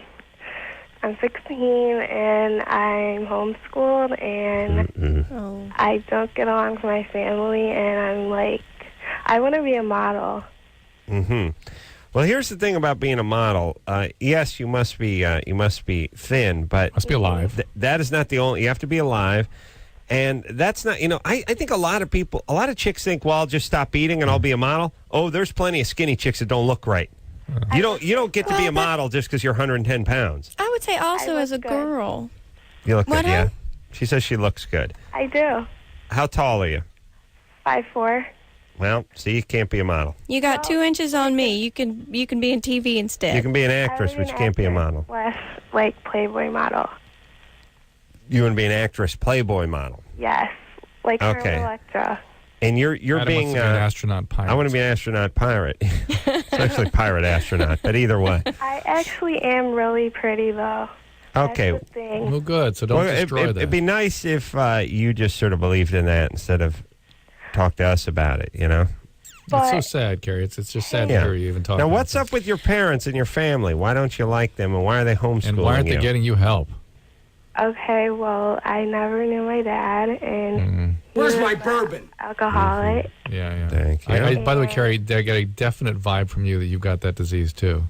16 and I'm homeschooled and Oh. I don't get along with my family, and I'm like, I want to be a model. Well, here's the thing about being a model. Yes, you must be thin, but Must be alive. that is not the only. You have to be alive, and that's not. I think a lot of chicks think, well, I'll just stop eating and I'll be a model. Oh, there's plenty of skinny chicks that don't look right. You don't get to be a model just because you're 110 pounds. I would say also look as a good. girl. You look What, good, yeah. huh? She says she looks good. I do. How tall are you? 5'4". Well, see, you can't be a model. You got 2 inches on me. You can be in TV instead. You can be an I actress, was but an you can't be a actress, model. Less like Playboy model. You want to be an actress, Playboy model. Yes, like Okay. Carolla. And you're Adam being wants to be an astronaut pilot. I want to be an astronaut pirate. It's actually pirate astronaut, but either way. I actually am really pretty, though. Okay. That's the thing. Well, good. So don't destroy that. It'd be nice if you just sort of believed in that instead of talk to us about it, you know? It's so But- sad, Carrie. It's just sad to Yeah. hear you even talk Now, about what's this. up with your parents and your family? Why don't you like them, and why are they homeschooling And why aren't they you? getting you help? Okay, well, I never knew my dad, and Where's my bourbon? alcoholic. Yeah. Thank you. By the way, Carrie, I get a definite vibe from you that you've got that disease too.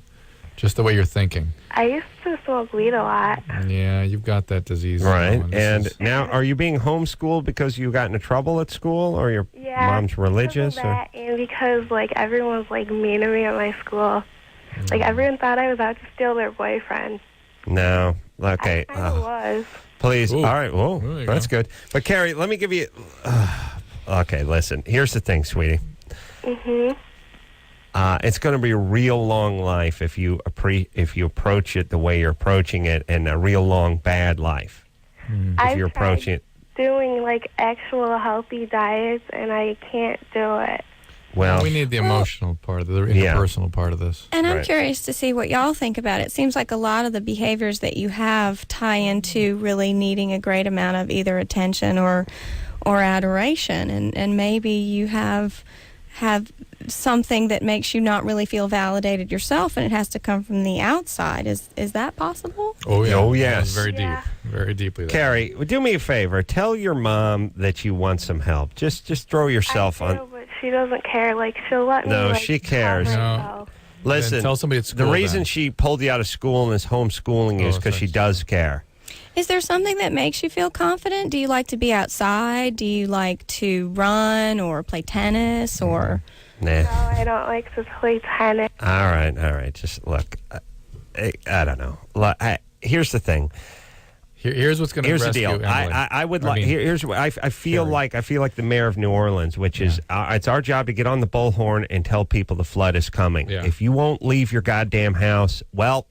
Just the way you're thinking. I used to smoke weed a lot. Yeah, you've got that disease. Right. This And is- now, are you being homeschooled because you got into trouble at school, or your Yeah, mom's religious? because of Or? that, and because like everyone was like mean to me at my school. Like everyone thought I was out to steal their boyfriend. No. Okay. I kind of was. Please. Ooh. All right. Whoa. There you That's go. good. But, Carrie, let me give you. Okay, listen. Here's the thing, sweetie. It's going to be a real long life if you approach it the way you're approaching it, and a real long bad life if you're approaching it. Doing like actual healthy diets, and I can't do it. Well, we need the emotional part, the Yeah. interpersonal part of this. And I'm Right. curious to see what y'all think about it. It seems like a lot of the behaviors that you have tie into really needing a great amount of either attention or adoration, and maybe you have something that makes you not really feel validated yourself, and it has to come from the outside. Is that possible? Oh, yeah. Oh, yes. Very Yeah. deep. Very deeply. there. Carrie, do me a favor. Tell your mom that you want some help. Just throw yourself I do, on. but she doesn't care. Like she'll let me. No, like, she tell cares. myself. Listen, Then tell somebody at the school reason then. she pulled you out of school and is homeschooling you is because she thanks. does care. Is there something that makes you feel confident? Do you like to be outside? Do you like to run or play tennis or? Nah. No, I don't like to play tennis. All right. Just look. I don't know. Here's the thing. Here's what's going to Here's the rescue deal. Emily. I would I like. mean, Here's what I feel Carrie. like. I feel like the mayor of New Orleans, which is it's our job to get on the bullhorn and tell people the flood is coming. Yeah. If you won't leave your goddamn house, well,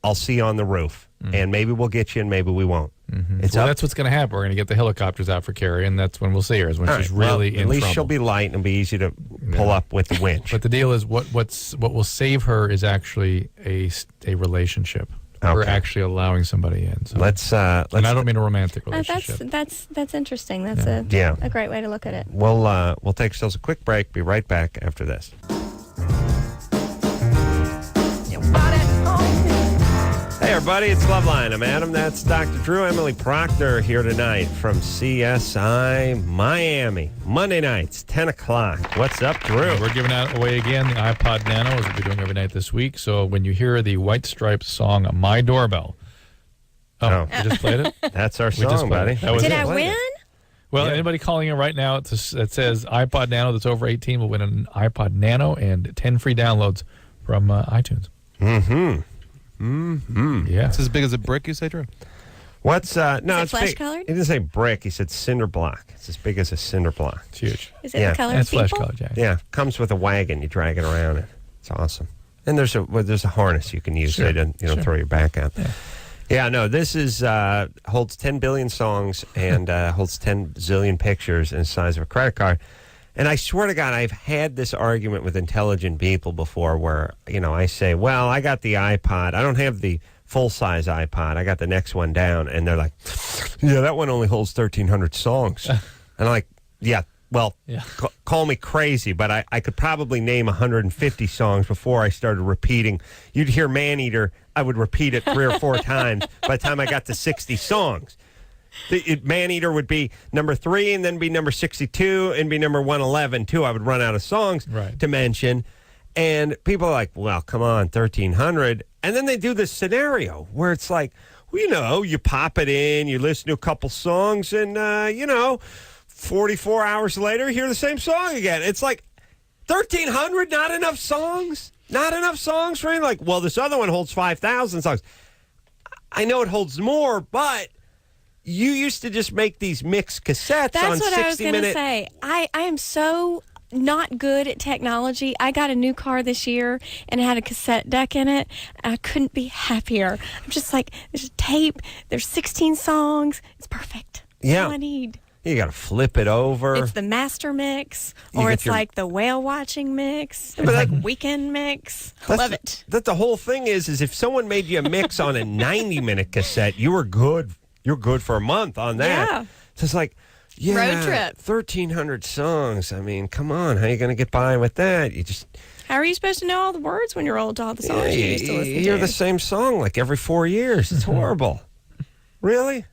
I'll see you on the roof, and maybe we'll get you, and maybe we won't. It's well, up. that's what's going to happen. We're going to get the helicopters out for Carrie, and that's when we'll see her, is when All she's right, well, really in at least trouble. she'll be light and be easy to pull up with the winch. But the deal is, what will save her is actually a relationship. We're Okay. actually allowing somebody in. So. let's. And I don't mean a romantic relationship. That's interesting. That's Yeah. a great way to look at it. We'll take ourselves a quick break. Be right back after this. Hey, everybody, it's Loveline. I'm Adam. That's Dr. Drew. Emily Procter here tonight from CSI Miami. Monday nights, 10 o'clock. What's up, Drew? We're giving out away again the iPod Nano, as we'll be doing every night this week. So when you hear the White Stripes song, My Doorbell. Oh. You just played it? That's our We just song, played buddy. it. That was Did it. I win? Well, Yeah. anybody calling in right now that says iPod Nano that's over 18 will win an iPod Nano and 10 free downloads from iTunes. Yeah. It's as big as a brick, you say, Drew? What's no? Is it It's flesh big. colored? He didn't say brick. He said cinder block. It's as big as a cinder block. It's huge. Is it Yeah. the color And it's of people? flesh colored, Jack. Yeah, comes with a wagon. You drag it around it. It's awesome. And there's a harness you can use so Sure. you don't Sure. throw your back out. Yeah, no, this is holds 10 billion songs and holds 10 zillion pictures in the size of a credit card. And I swear to God, I've had this argument with intelligent people before where, I say, well, I got the iPod. I don't have the full-size iPod. I got the next one down. And they're like, yeah, that one only holds 1,300 songs. And I'm like, yeah, well, Yeah. call me crazy, but I could probably name 150 songs before I started repeating. You'd hear Maneater, I would repeat it 3 or 4 times by the time I got to 60 songs. Maneater would be number 3 and then be number 62 and be number 111 too. I would run out of songs to mention. And people are like, well, come on, 1,300. And then they do this scenario where it's like, well, you pop it in, you listen to a couple songs, and, 44 hours later, you hear the same song again. It's like, 1,300, not enough songs? Not enough songs for you? Like, well, this other one holds 5,000 songs. I know it holds more, but you used to just make these mixed cassettes on 60 minute. That's what I was going to say. I am so not good at technology. I got a new car this year and it had a cassette deck in it. I couldn't be happier. I'm just like, there's a tape, there's 16 songs. It's perfect. That's all I need. You got to flip it over. It's the master mix, You or get it's your- like the whale watching mix. It's like weekend mix. I love it. That the whole thing is if someone made you a mix on a 90-minute cassette, you were good. You're good for a month on that. Yeah. So it's like, yeah, Road trip. 1,300 songs. I mean, come on. How are you going to get by with that? You just How are you supposed to know all the words when you're old to all the songs you used to listen you hear to? the same song like every 4 years. It's horrible. Really?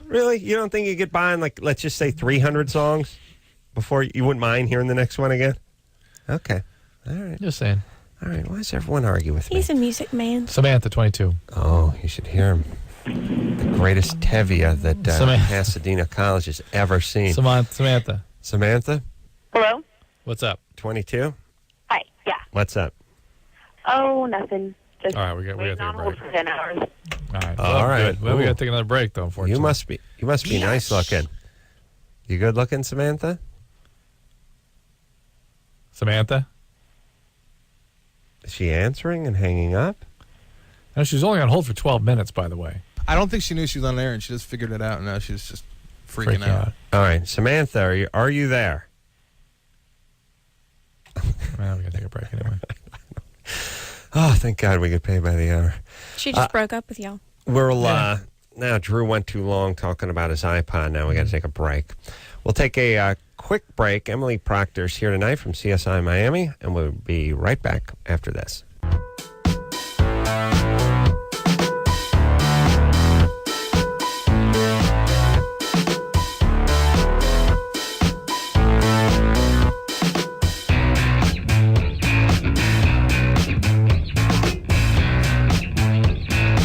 Really? You don't think you get by on, like, let's just say 300 songs before you wouldn't mind hearing the next one again? Okay. All right. Just saying. All right. Why does everyone argue with me? He's a music man. Samantha, 22. Oh, you should hear him. The greatest Tevye that Samantha. Pasadena College has ever seen. Samantha, Samantha, Hello? what's up? 22? Hi. Yeah. What's up? Oh, nothing. Just All right, we got to waiting take a on hold break. for 10 hours. All right. All right. Good. Well, we Ooh. got to take another break, though, unfortunately. You must be nice looking. You good looking, Samantha? Samantha? Is she answering and hanging up? No, she's only on hold for 12 minutes, by the way. I don't think she knew she was on air, and she just figured it out, and now she's just freaking out. All right, Samantha, are you there? Well, we got to take a break anyway. Oh, thank God we get paid by the hour. She just broke up with y'all. Now Drew went too long talking about his iPod. Now we got to take a break. We'll take a quick break. Emily Procter's here tonight from CSI Miami, and we'll be right back after this.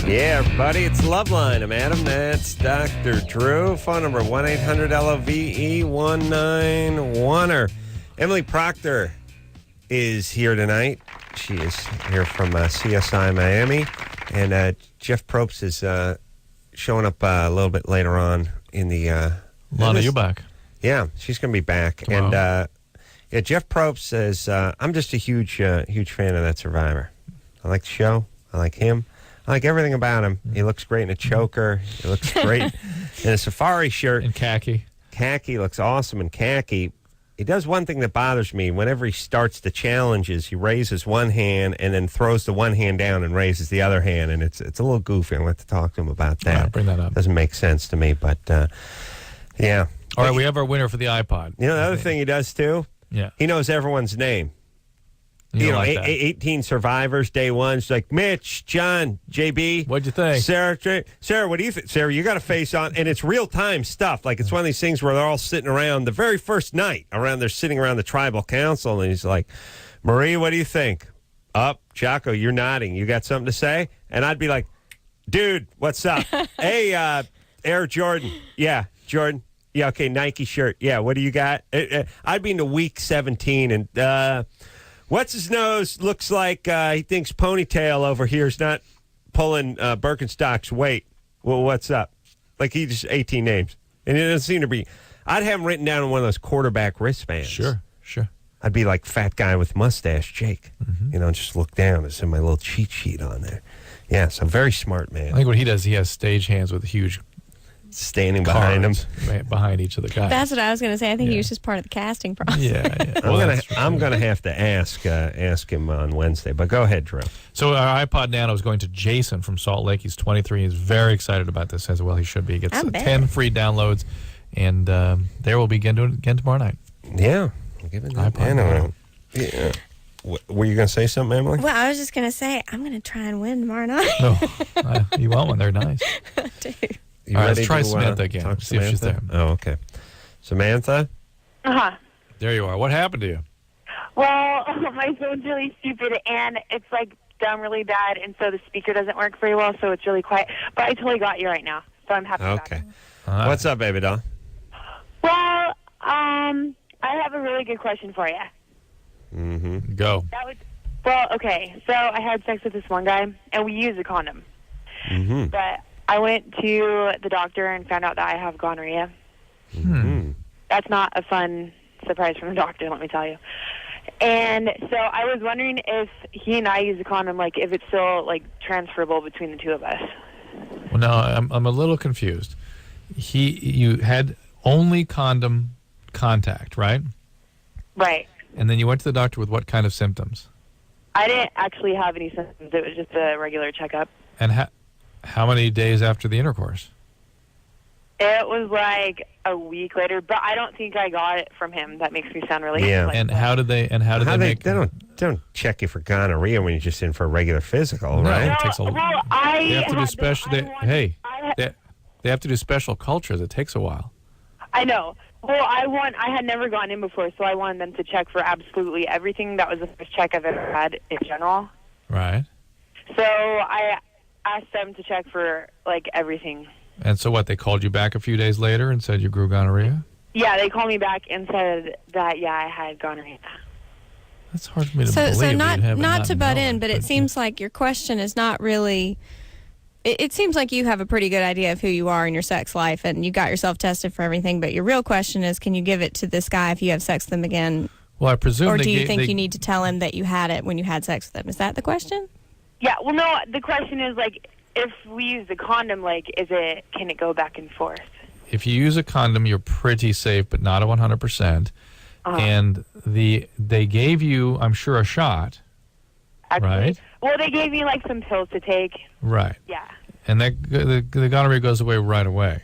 Yeah, everybody, it's Loveline. I'm Adam. That's Dr. Drew. Phone number 1-800-LOVE-191-er. Emily Procter is here tonight. She is here from CSI Miami. And Jeff Probst is showing up a little bit later on in the... Lana, you back. Yeah, she's going to be back. Tomorrow. And Jeff Probst says, I'm just a huge fan of that Survivor. I like the show. I like him. I like everything about him. He looks great in a choker. He looks great in a safari shirt. In khaki. Khaki looks awesome in khaki. He does one thing that bothers me. Whenever he starts the challenges, he raises one hand and then throws the one hand down and raises the other hand. And it's a little goofy. I'll have to talk to him about that. All right, bring that up. Doesn't make sense to me, but yeah. All right, we have our winner for the iPod. You know the other thing he does too? Yeah. He knows everyone's name. You know, like 18 survivors, day one. She's like, Mitch, John, JB. What'd you think? Sarah, what do you think? Sarah, you got a face on, and it's real-time stuff. Like, it's one of these things where they're all sitting around the very first night. They're sitting around the tribal council, and he's like, Marie, what do you think? Up, Jocko, you're nodding. You got something to say? And I'd be like, dude, what's up? Hey, Air Jordan. Yeah, Jordan. Yeah, okay, Nike shirt. Yeah, what do you got? I'd be into week 17, and... what's his nose looks like he thinks ponytail over here is not pulling Birkenstock's weight. Well, what's up? Like he just 18 names. And it doesn't seem to be. I'd have him written down on one of those quarterback wristbands. Sure. I'd be like fat guy with mustache, Jake. You know, just look down and send my little cheat sheet on there. Yeah, so very smart man. I think what he does, he has stage hands with huge standing behind him. Behind each of the guys. That's what I was going to say. I think he was just part of the casting process. Yeah. I'm gonna have to ask him on Wednesday. But go ahead, Drew. So our iPod Nano is going to Jason from Salt Lake. He's 23. He's very excited about this, as well he should be. He gets 10 free downloads, and there we'll begin doing it again tomorrow night. Yeah. Giving that iPod Nano. Yeah. Were you going to say something, Emily? Well, I was just going to say, I'm going to try and win tomorrow night. No, you want one? They're nice. Dude. You All right, ready let's try to, Samantha again. talk to See if she's there. Oh, okay. Samantha? Uh-huh. There you are. What happened to you? Well, my phone's really stupid, and it's, like, done really bad, and so the speaker doesn't work very well, so it's really quiet. But I totally got you right now, so I'm happy about Okay. it. What's up, baby doll? Well, I have a really good question for you. Mm-hmm. Go. Well, okay, so I had sex with this one guy, and we used a condom. Mm-hmm. But I went to the doctor and found out that I have gonorrhea. Mm-hmm. That's not a fun surprise from the doctor, let me tell you. And so I was wondering if he and I use a condom, like if it's still like transferable between the two of us. Well, no, I'm a little confused. You had only condom contact, right? Right. And then you went to the doctor with what kind of symptoms? I didn't actually have any symptoms. It was just a regular checkup. And how many days after the intercourse? It was like a week later, but I don't think I got it from him. That makes me sound really And how did they make? They don't check you for gonorrhea when you're just in for a regular physical, No, right? it takes a. Well, they have to do special. They have to do special cultures. It takes a while. I know. Well, I had never gone in before, so I wanted them to check for absolutely everything. That was the first check I've ever had in general. Right. So I asked them to check for like everything. And so what? They called you back a few days later and said you grew gonorrhea? Yeah, they called me back and said that I had gonorrhea. That's hard for me to So believe. not to butt in, but it seems like your question is not really. It seems like you have a pretty good idea of who you are in your sex life, and you got yourself tested for everything. But your real question is, can you give it to this guy if you have sex with him again? Well, I presume. Or do you think you need to tell him that you had it when you had sex with him? Is that the question? Yeah. Well, no. The question is like, if we use the condom, like, can it go back and forth? If you use a condom, you're pretty safe, but not a 100%. And they gave you, I'm sure, a shot. Actually, right? Well, they gave me like some pills to take. Right. Yeah. And the gonorrhea goes away right away.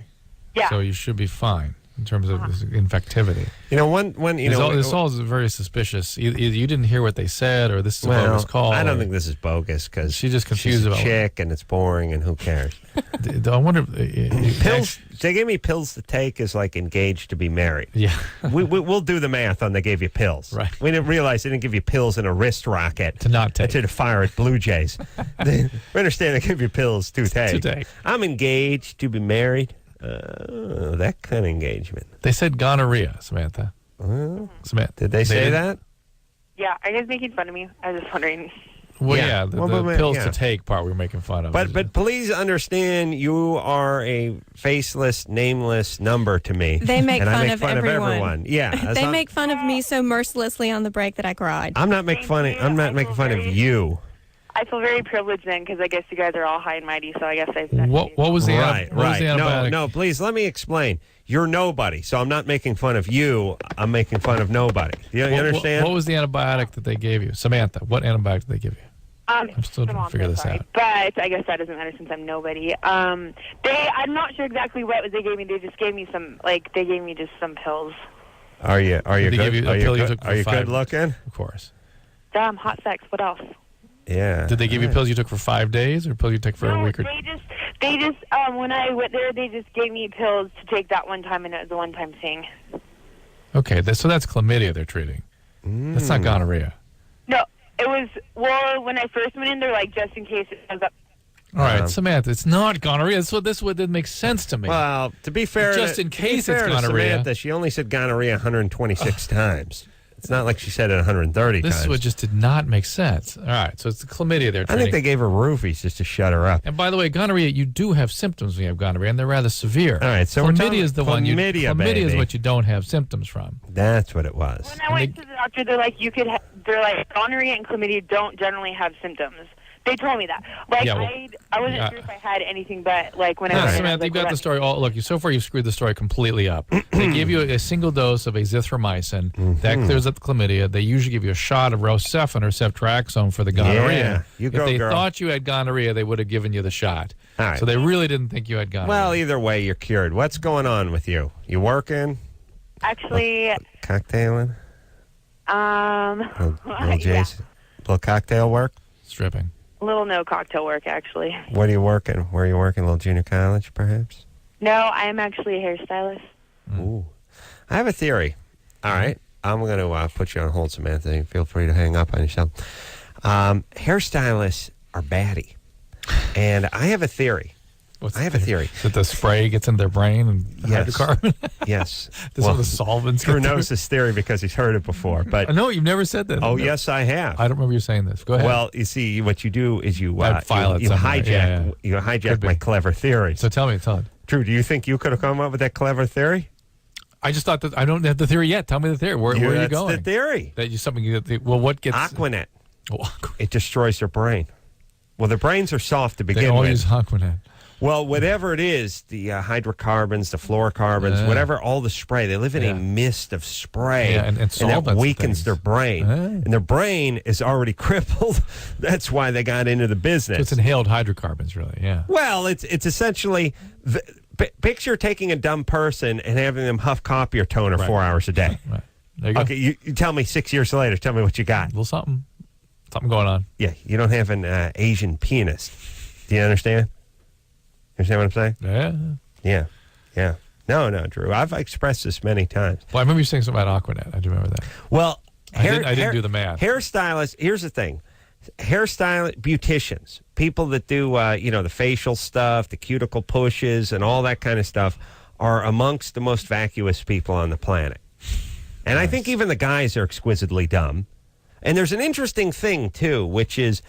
Yeah. So you should be fine in terms of this infectivity. You know, this all is very suspicious. Either you didn't hear what they said, or this is a bogus call. I don't think this is bogus because she's just confused she's a about chick and it's boring and who cares. I wonder if pills. They gave me pills to take is like engaged to be married. Yeah, we'll do the math on they gave you pills. Right. We didn't realize they didn't give you pills in a wrist rocket to not take to fire at Blue Jays. We understand they give you pills to take. I'm engaged to be married. That kind of engagement. They said gonorrhea, Samantha. Samantha, did they say that? Yeah. Are you guys making fun of me? I was just wondering. Well, yeah, the pills to take part we were making fun of. But please understand, you are a faceless, nameless number to me. They make and fun, I make of, fun everyone. of everyone. Yeah, They make fun of me so mercilessly on the break that I cried. I'm not making fun. I'm not making fun of you. I feel very privileged then because I guess you guys are all high and mighty, so I guess I. What was the right? What was the antibiotic? No, please let me explain. You're nobody, so I'm not making fun of you. I'm making fun of nobody. You understand? What was the antibiotic that they gave you, Samantha? What antibiotic did they give you? I'm still trying to figure this out. But I guess that doesn't matter since I'm nobody. I'm not sure exactly what they gave me. They just gave me some, they gave me just some pills. Are you good? Are you good looking? Of course. Damn, hot sex. What else? Yeah. Did they give you pills you took for 5 days, or pills you took for a week? They just when I went there, they just gave me pills to take that one time, and it was a one-time thing. Okay, so that's chlamydia they're treating. That's not gonorrhea. No, it was, when I first went in, they're like, just in case it comes up. All right, Samantha, it's not gonorrhea. This would make sense to me. Well, to be fair, just in case it's gonorrhea. Samantha, she only said gonorrhea 126 times. It's not like she said it 130 times. This is what just did not make sense. All right, so it's the chlamydia they're treating. I think they gave her roofies just to shut her up. And by the way, gonorrhea, you do have symptoms when you have gonorrhea, and they're rather severe. All right, so chlamydia is the one. Chlamydia is what you don't have symptoms from. That's what it was. When I went to the doctor, they're like, they're like, gonorrhea and chlamydia don't generally have symptoms. They told me that. I wasn't sure if I had anything, but when I went in, Samantha, you've got the story all. Look, so far you've screwed the story completely up. They give you a single dose of azithromycin. That clears up the chlamydia. They usually give you a shot of Rocephin or ceftriaxone for the gonorrhea. Yeah, if they thought you had gonorrhea, they would have given you the shot. All right. So they really didn't think you had gonorrhea. Well, either way, you're cured. What's going on with you? You working? Actually, cocktailing? Little Jason, little cocktail work? Stripping. Little no cocktail work, actually. What are you working? Where are you working? A little junior college, perhaps? No, I am actually a hairstylist. Ooh. I have a theory. All right. I'm going to put you on hold, Samantha. Feel free to hang up on yourself. Hairstylists are batty. And I have a theory. I have a theory. That the spray gets in their brain and hydrocarbon? Yes. This is the solvents. Drew knows this theory because he's heard it before. But no, you've never said that. Oh, no. yes, I have. I don't remember you saying this. Go ahead. Well, you see, what you do is you file it hijack you hijack my clever theory. So tell it. Drew, do you think you could have come up with that clever theory? I just thought that I don't have the theory yet. Tell me the theory. Where are you going? That's the theory. That you something. What gets Aquanet? Oh, it destroys their brain. Well, their brains are soft to begin with. They all with. use Aquanet. Well, whatever it is, the hydrocarbons, the fluorocarbons, whatever, all the spray, they live in a mist of spray, and that weakens their brain. And their brain is already crippled. That's why they got into the business. So it's inhaled hydrocarbons, really, yeah. Well, it's essentially, picture taking a dumb person and having them huff copier toner 4 hours a day. Right. There you go. Okay, you tell me 6 years later, tell me what you got. A little something going on. Yeah, you don't have an Asian pianist. Do you understand? Understand what I'm saying? Yeah. No, Drew. I've expressed this many times. Well, I remember you saying something about Aquanet. I do remember that. Well, I didn't do the math. Hairstylists, here's the thing. Beauticians, people that do, the facial stuff, the cuticle pushes, and all that kind of stuff are amongst the most vacuous people on the planet. And I think even the guys are exquisitely dumb. And there's an interesting thing, too, which is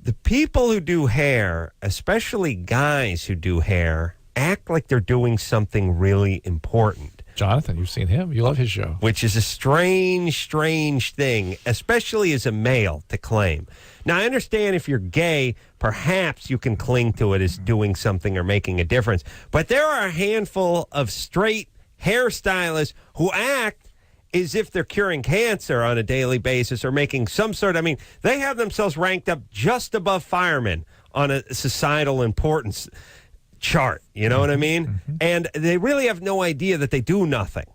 the people who do hair, especially guys who do hair, act like they're doing something really important. Jonathan, you've seen him. You love his show. Which is a strange thing, especially as a male, to claim. Now, I understand if you're gay, perhaps you can cling to it as doing something or making a difference. But there are a handful of straight hairstylists who act as if they're curing cancer on a daily basis or making some sort of, they have themselves ranked up just above firemen on a societal importance chart. You know what I mean? Mm-hmm. And they really have no idea that they do nothing.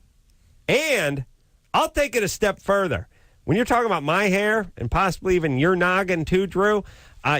And I'll take it a step further. When you're talking about my hair and possibly even your noggin too, Drew,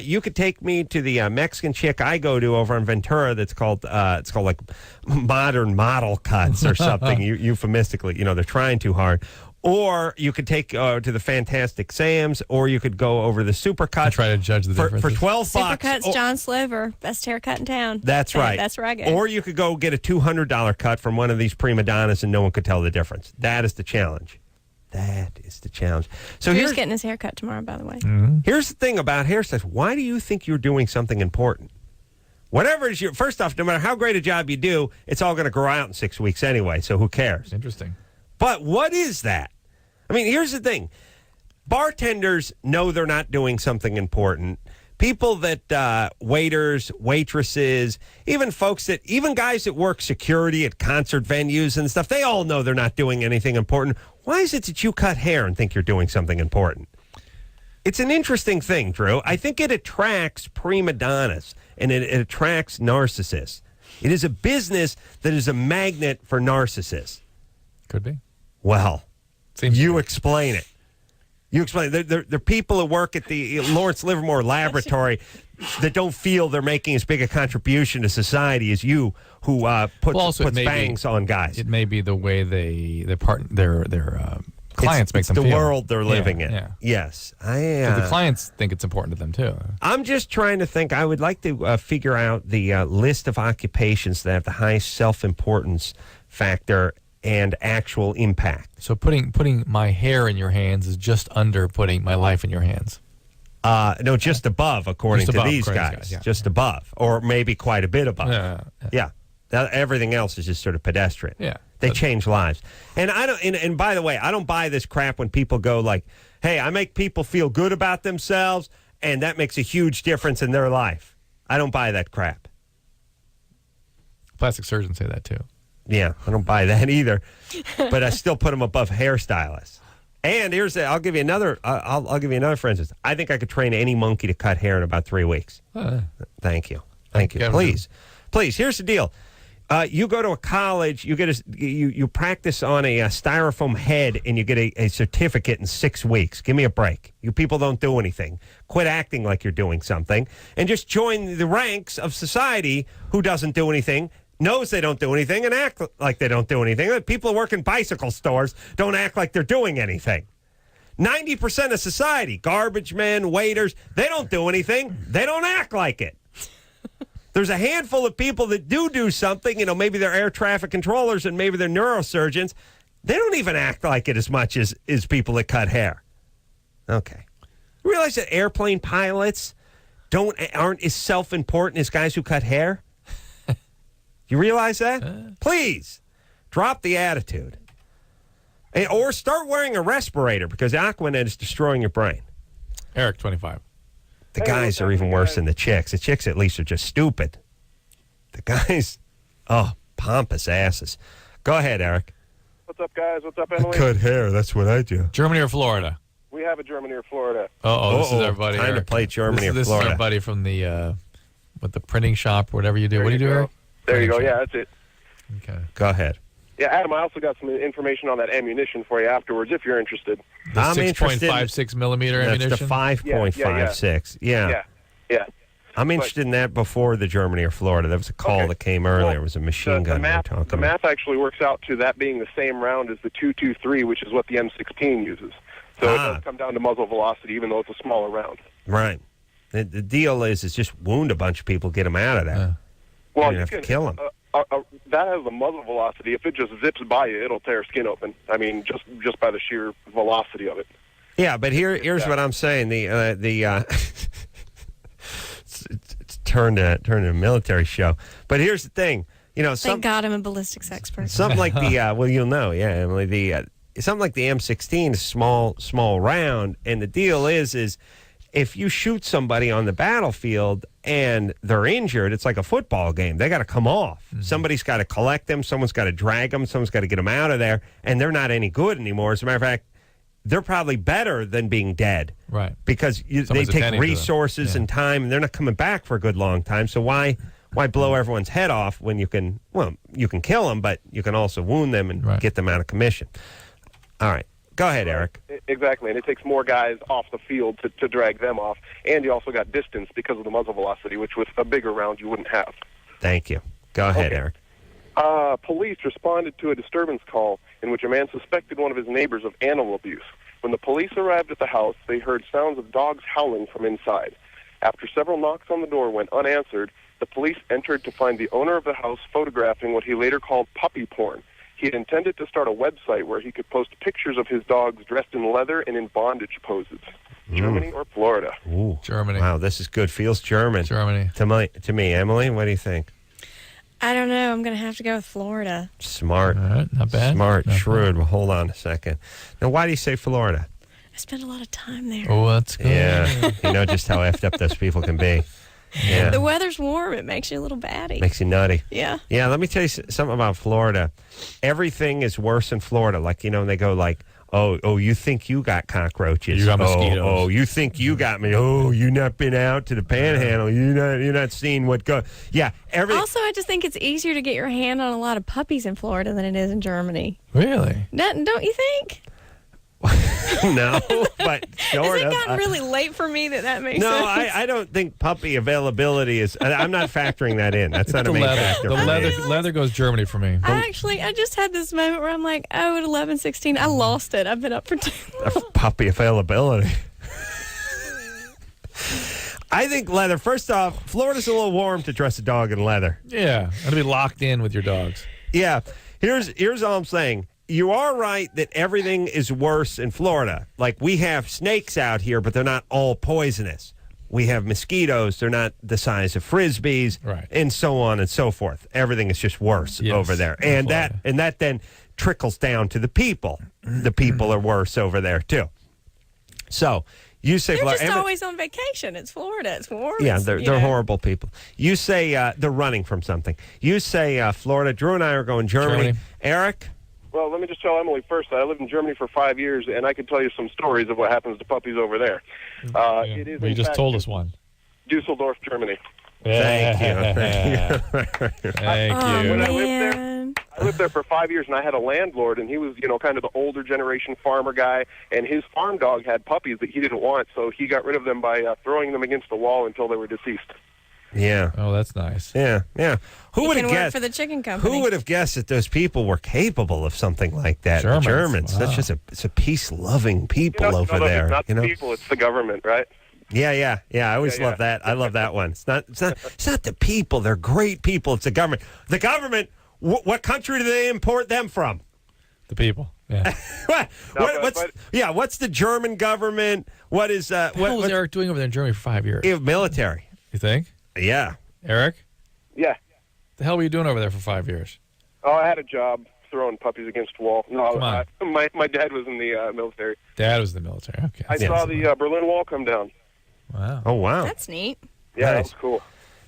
you could take me to the Mexican chick I go to over in Ventura. That's called like modern model cuts or something. Euphemistically, they're trying too hard. Or you could take to the Fantastic Sam's, or you could go over the Supercuts. Try to judge the difference for $12. Supercuts, John Slover, best haircut in town. That's right. That's where I go. Or you could go get a $200 cut from one of these prima donnas, and no one could tell the difference. That is the challenge. So he's getting his hair cut tomorrow, by the way. Mm-hmm. Here's the thing about hairstyles. Why do you think you're doing something important? Whatever is first off, no matter how great a job you do, it's all going to grow out in 6 weeks anyway, so who cares? Interesting. But what is that? Here's the thing. Bartenders know they're not doing something important. People that, waiters, waitresses, even guys that work security at concert venues and stuff, they all know they're not doing anything important. Why is it that you cut hair and think you're doing something important? It's an interesting thing, Drew. I think it attracts prima donnas and it attracts narcissists. It is a business that is a magnet for narcissists. Could be. Well, you explain it. You explain. They're people who work at the Lawrence Livermore Laboratory that don't feel they're making as big a contribution to society as you, who puts bangs on guys. It may be the way their clients make them feel. It's the world they're living in. Yeah. Yes. The clients think it's important to them, too. I'm just trying to think. I would like to figure out the list of occupations that have the highest self-importance factor and actual impact. So putting my hair in your hands is just under putting my life in your hands. No, just above, according to these guys. Yeah. Just above, or maybe quite a bit above. Yeah. Everything else is just sort of pedestrian. Yeah. They change lives. And I don't. And by the way, I don't buy this crap when people go like, "Hey, I make people feel good about themselves, and that makes a huge difference in their life." I don't buy that crap. Plastic surgeons say that too. Yeah, I don't buy that either. But I still put them above hairstylists. And I'll give you another. I'll give you another. For instance, I think I could train any monkey to cut hair in about 3 weeks. Thank you. Please. Here's the deal. You go to a college. You get you practice on a styrofoam head, and you get a certificate in 6 weeks. Give me a break. You people don't do anything. Quit acting like you're doing something, and just join the ranks of society who doesn't do anything, knows they don't do anything, and act like they don't do anything. People who work in bicycle stores don't act like they're doing anything. 90% of society, garbage men, waiters, they don't do anything. They don't act like it. There's a handful of people that do something. Maybe they're air traffic controllers and maybe they're neurosurgeons. They don't even act like it as much as people that cut hair. Okay. You realize that airplane pilots aren't as self-important as guys who cut hair? You realize that? Please, drop the attitude. Or start wearing a respirator, because Aquanet is destroying your brain. Eric, 25. The guys are even worse than the chicks. The chicks at least are just stupid. The guys, pompous asses. Go ahead, Eric. What's up, guys? What's up, Emily? Cut hair. That's what I do. Germany or Florida? We have a Germany or Florida. This is our buddy. Time to Eric. play Germany or This Florida. is our buddy from the with the printing shop, whatever you do. There What do you do, go. Eric? There you go. Printing Yeah, shop. that's it. Okay. Go ahead. Yeah, Adam, I also got some information on that ammunition for you afterwards, if you're interested. The I'm interested in- 6.56 millimeter That's ammunition. the 5.56. Yeah. Yeah. I'm interested in that before the Germany or Florida. There was a call that came earlier. It was a machine gun we were talking The about. math actually works out to that being the same round as the 223, which is what the M16 uses. So it does come down to muzzle velocity, even though it's a smaller round. Right. The deal is just wound a bunch of people, get them out of there. Well, you have to kill them. That has a muzzle velocity. If it just zips by you, it'll tear skin open. I mean, just by the sheer velocity of it. Yeah, but here's what I'm saying. It's turned into a military show. But here's the thing. Thank God I'm a ballistics expert. Something like the you'll know, Emily. Something like the M16 is small round, and the deal is if you shoot somebody on the battlefield and they're injured, it's like a football game. They got to come off. Mm-hmm. Somebody's got to collect them. Someone's got to drag them. Someone's got to get them out of there, and they're not any good anymore. As a matter of fact, they're probably better than being dead. Right. Because they Someone's take attending to them. resources and time, and they're not coming back for a good long time. So why blow everyone's head off when you can kill them, but you can also wound them and get them out of commission. All right. Go ahead, Eric. Exactly, and it takes more guys off the field to drag them off. And you also got distance because of the muzzle velocity, which with a bigger round you wouldn't have. Thank you. Go ahead, Eric. Police responded to a disturbance call in which a man suspected one of his neighbors of animal abuse. When the police arrived at the house, they heard sounds of dogs howling from inside. After several knocks on the door went unanswered, the police entered to find the owner of the house photographing what he later called puppy porn. He had intended to start a website where he could post pictures of his dogs dressed in leather and in bondage poses. Germany or Florida? Ooh, Germany. Wow, this is good. Feels German. Germany. To me, Emily, what do you think? I don't know. I'm going to have to go with Florida. Smart. All right, not bad. Smart, Not shrewd. Well, hold on a second. Now, why do you say Florida? I spent a lot of time there. Oh, that's good. Yeah, you know just how effed up those people can be. Yeah. The weather's warm. It makes you a little batty. Makes you nutty. Yeah. Yeah, let me tell you something about Florida. Everything is worse in Florida. Like, and they go like, oh, you think you got cockroaches. You got mosquitoes. Oh, you think you got me. Oh, you not been out to the panhandle. You're not seeing what go. Yeah, Also, I just think it's easier to get your hand on a lot of puppies in Florida than it is in Germany. Really? Don't you think? No, but sort Has it of. gotten really late for me that makes No, sense? I don't think puppy availability is. I'm not factoring that in. That's not a The main leather. factor. The for me. leather goes Germany for me. I just had this moment where I'm like, at 11:16, I lost it. I've been up for too long. Puppy availability. I think leather. First off, Florida's a little warm to dress a dog in leather. Yeah, got to be locked in with your dogs. Yeah. Here's all I'm saying. You are right that everything is worse in Florida. Like, we have snakes out here, but they're not all poisonous. We have mosquitoes. They're not the size of Frisbees, right, and so on and so forth. Everything is just worse over there. And that then trickles down to the people. The people are worse over there, too. So, you say They're Florida. just always on vacation. It's Florida. It's warm. Yeah, It's, they're horrible people. You say they're running from something. You say Florida. Drew and I are going Germany. Eric? Well, let me just tell Emily first that I lived in Germany for 5 years, and I could tell you some stories of what happens to puppies over there. It is, You just told us one. Dusseldorf, Germany. Thank you. Thank you. When I lived there for 5 years, and I had a landlord, and he was, kind of the older generation farmer guy, and his farm dog had puppies that he didn't want, so he got rid of them by throwing them against the wall until they were deceased. Yeah. Oh, that's nice. Yeah. Who would can have work guessed? for the chicken company. Who would have guessed that those people were capable of something like that? Germans. The Germans. Wow. That's just it's a peace-loving people over It's there. not the people, it's the government, right? Yeah. I always love that. I love that one. It's not the people. They're great people. It's the government. The government. What country do they import them from? The people. Yeah. What's the German government? What is What was Eric doing over there in Germany for 5 years? Military. You think? Yeah. Eric? Yeah. The hell were you doing over there for 5 years? Oh, I had a job throwing puppies against the wall. No, Come on. my dad was in the military. Dad was in the military. Okay. I saw the Berlin Wall come down. Wow. Oh, wow. That's neat. Yeah, Nice. that was cool.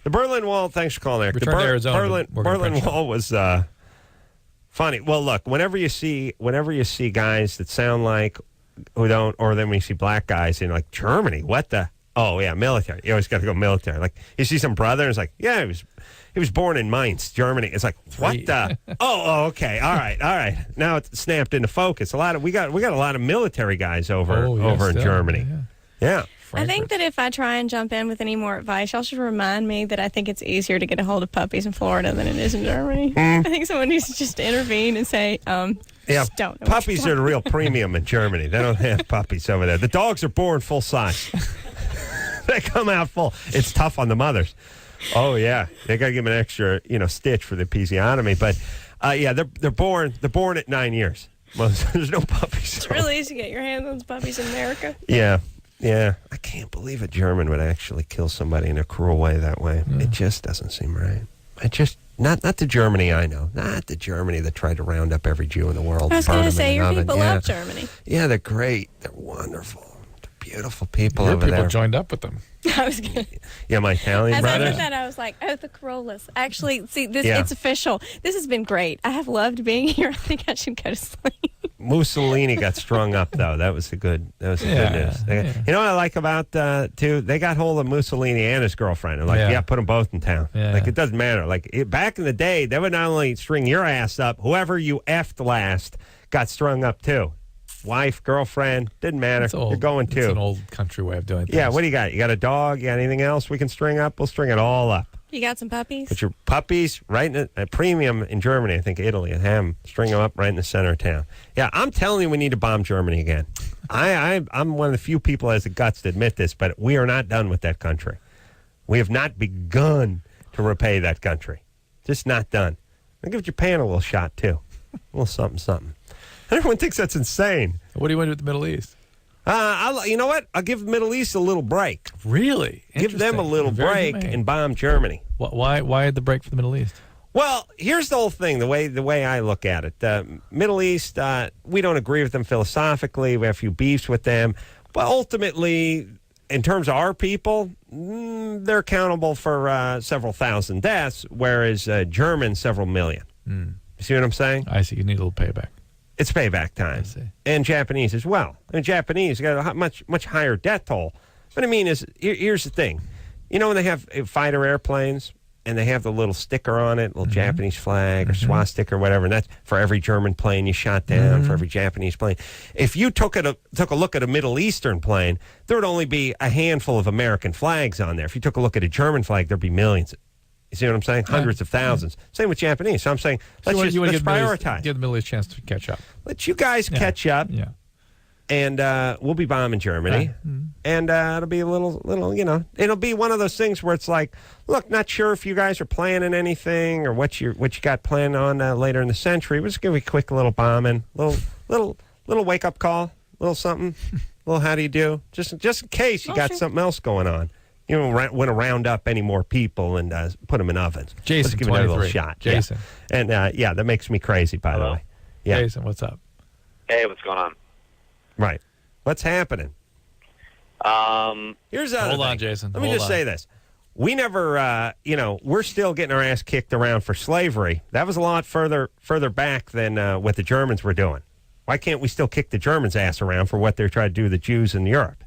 The Berlin Wall, thanks for calling, Eric. Return to Arizona. Berlin Wall was funny. Well, look, whenever you see guys that sound like who don't, or then when you see black guys in like Germany, what the? Oh yeah, military. You always got to go military. Like you see some brother, and it's like, yeah, he was born in Mainz, Germany. It's like, what the? Oh, okay, all right. Now it's snapped into focus. We got a lot of military guys over in Germany. Yeah. I think that if I try and jump in with any more advice, y'all should remind me that I think it's easier to get a hold of puppies in Florida than it is in Germany. I think someone needs to just intervene and say, yeah, don't know puppies are the real premium in Germany. They don't have puppies over there. The dogs are born full size. They come out full. It's tough on the mothers. Oh yeah, they got to give them an extra, stitch for the episiotomy. But yeah, they're born at 9 years. Well, there's no puppies. It's really easy to get your hands on puppies in America. Yeah. I can't believe a German would actually kill somebody in a cruel way that way. It just doesn't seem right. Not the Germany I know. Not the Germany that tried to round up every Jew in the world. I was going to say, your people love Germany. Yeah, they're great. They're wonderful. Beautiful people Your over there. People joined up with them. I was going to. Yeah, my Italian brothers. As I heard that, I was like, the Carollas. Actually, see, it's official. This has been great. I have loved being here. I think I should go to sleep. Mussolini got strung up, though. That was the good news. You know what I like about, too? They got hold of Mussolini and his girlfriend. And like, put them both in town. Like, it doesn't matter. Like, back in the day, they would not only string your ass up, whoever you effed last got strung up, too. Wife, girlfriend, didn't matter. You're going too. It's an old country way of doing things. Yeah, what do you got? You got a dog? You got anything else we can string up? We'll string it all up. You got some puppies? Put your puppies right in a premium in Germany. I think Italy and have them string them up right in the center of town. Yeah, I'm telling you, we need to bomb Germany again. I'm one of the few people that has the guts to admit this, but we are not done with that country. We have not begun to repay that country. Just not done. I'll give Japan a little shot too. A little something. Everyone thinks that's insane. What do you want to do with the Middle East? You know what? I'll give the Middle East a little break. Really? Give them a little break and bomb Germany. Why the break for the Middle East? Well, here's the whole thing, the way I look at it. The Middle East, we don't agree with them philosophically. We have a few beefs with them. But ultimately, in terms of our people, they're accountable for several thousand deaths, whereas Germans, several million. You see what I'm saying? I see. You need a little payback. It's payback time. I see. And Japanese as well. I mean, Japanese got a much higher death toll. What I mean is, here's the thing. You know when they have fighter airplanes and they have the little sticker on it, little Japanese flag or swastika or whatever, and that's for every German plane you shot down, for every Japanese plane. If you took a look at a Middle Eastern plane, there would only be a handful of American flags on there. If you took a look at a German flag, there'd be millions. You see what I'm saying? Hundreds of thousands. Same with Japanese. So I'm saying, let's prioritize. Give the Middle East a chance to catch up. Let you guys catch up. Yeah. And we'll be bombing Germany. And it'll be a little, it'll be one of those things where it's like, look, not sure if you guys are planning anything or what you got planned on later in the century. We'll just give you a quick little bombing, little wake-up call, little something, little how do you do? Just in case you got something else going on. You don't want to round up any more people and put them in ovens. Jason, let's give it a little shot. Jason. Yeah. And, that makes me crazy, by the way. Yeah. Jason, what's up? Hey, what's going on? Right. What's happening? Here's Hold on, Jason. Let me just say this. We never, we're still getting our ass kicked around for slavery. That was a lot further back than what the Germans were doing. Why can't we still kick the Germans' ass around for what they're trying to do to the Jews in Europe?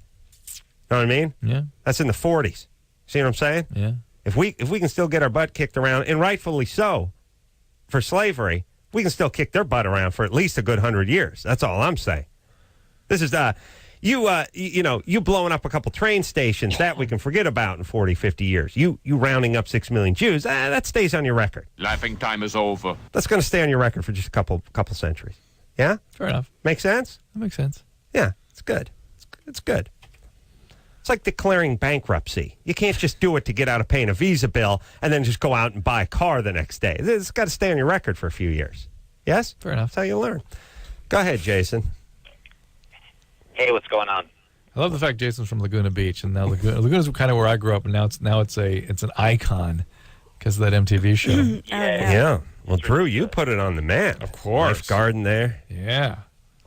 Know what I mean? Yeah. That's in the 40s. See what I'm saying? Yeah. If we can still get our butt kicked around, and rightfully so, for slavery, we can still kick their butt around for at least a good 100 years. That's all I'm saying. This is you blowing up a couple train stations, that we can forget about in 40, 50 years. You rounding up 6 million Jews, that stays on your record. Laughing time is over. That's going to stay on your record for just a couple centuries. Yeah? Fair enough. Make sense? That makes sense. Yeah, it's good. It's good. It's like declaring bankruptcy. You can't just do it to get out of paying a Visa bill and then just go out and buy a car the next day. It's got to stay on your record for a few years. Yes? Fair enough. That's how you learn. Go ahead, Jason. Hey, what's going on? I love the fact Jason's from Laguna Beach, and now Laguna's kind of where I grew up, and now it's an icon because of that MTV show. Yeah. Well, Drew, you put it on the map. Of course. Life garden there. Yeah.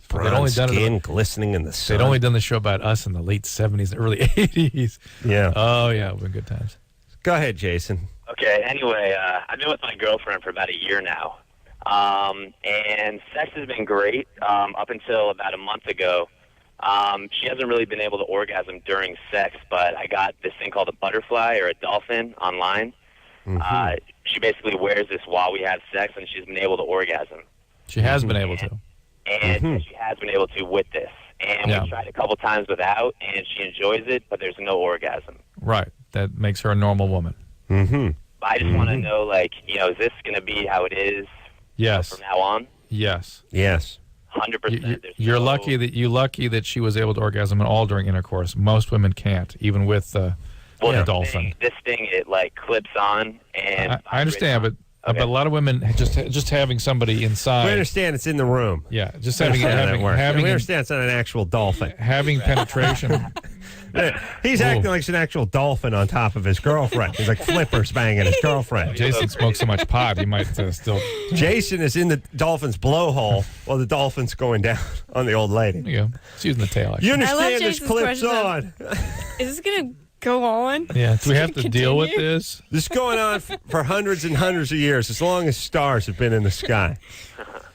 Bronze skin glistening in the sun. They'd only done the show about us in the late 70s and early 80s. Yeah. Oh, yeah. It was good times. Go ahead, Jason. Okay, anyway, I've been with my girlfriend for about a year now. And sex has been great up until about a month ago. She hasn't really been able to orgasm during sex, but I got this thing called a butterfly or a dolphin online. She basically wears this while we have sex, and she's been able to orgasm. She has been able to. And she has been able to with this. And we tried a couple times without, and she enjoys it, but there's no orgasm. Right. That makes her a normal woman. Mm-hmm. But I just want to know, like, is this going to be how it is Yes. from now on? Yes. Yes. 100%. You're lucky that she was able to orgasm at all during intercourse. Most women can't, even with the dolphin. This thing, it, like, clips on, and... I understand, but a lot of women just having somebody inside. We understand it's in the room. Yeah, just We having we understand it's not an actual dolphin. Having penetration. He's acting like it's an actual dolphin on top of his girlfriend. He's like flippers banging his girlfriend. Jason smokes so much pot, he might still. Jason is in the dolphin's blowhole while the dolphin's going down on the old lady. There you go. She's using the tail. You I love understand this Jason's clips question, on. Is this going to go on? Yeah. Do we have to deal with Continue? this? This is going on for hundreds and hundreds of years, as long as stars have been in the sky.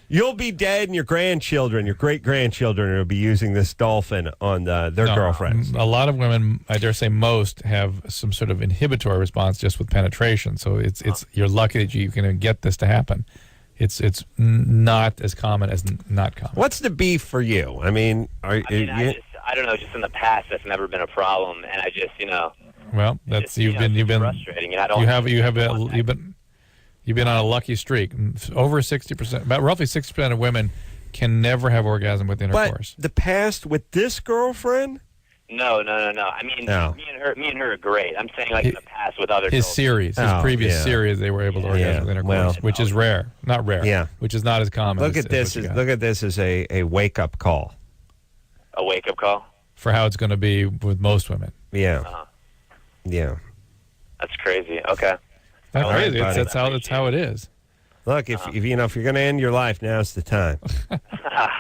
You'll be dead, and your grandchildren, your great-grandchildren, will be using this dolphin on their girlfriends. A lot of women, I dare say most, have some sort of inhibitory response just with penetration. So it's you're lucky that you can get this to happen. It's not as common as not common. What's the beef for you? I mean, I don't know. Just in the past, that's never been a problem, and I just, Well, that's you've been frustrating. And I don't. You've been on a lucky streak. Over 60%, about roughly 60% of women can never have orgasm with intercourse. But the past with this girlfriend? No. I mean, me and her are great. I'm saying like in the past with other his girls. series, his previous series, they were able to orgasm with intercourse, which is rare. Not rare. Yeah. Which is not as common. Look at this as a wake up call. A wake up call? For how it's going to be with most women. Yeah. Yeah. That's crazy. Okay. That's crazy. That's how it is. Look, if you're going to end your life, now's the time.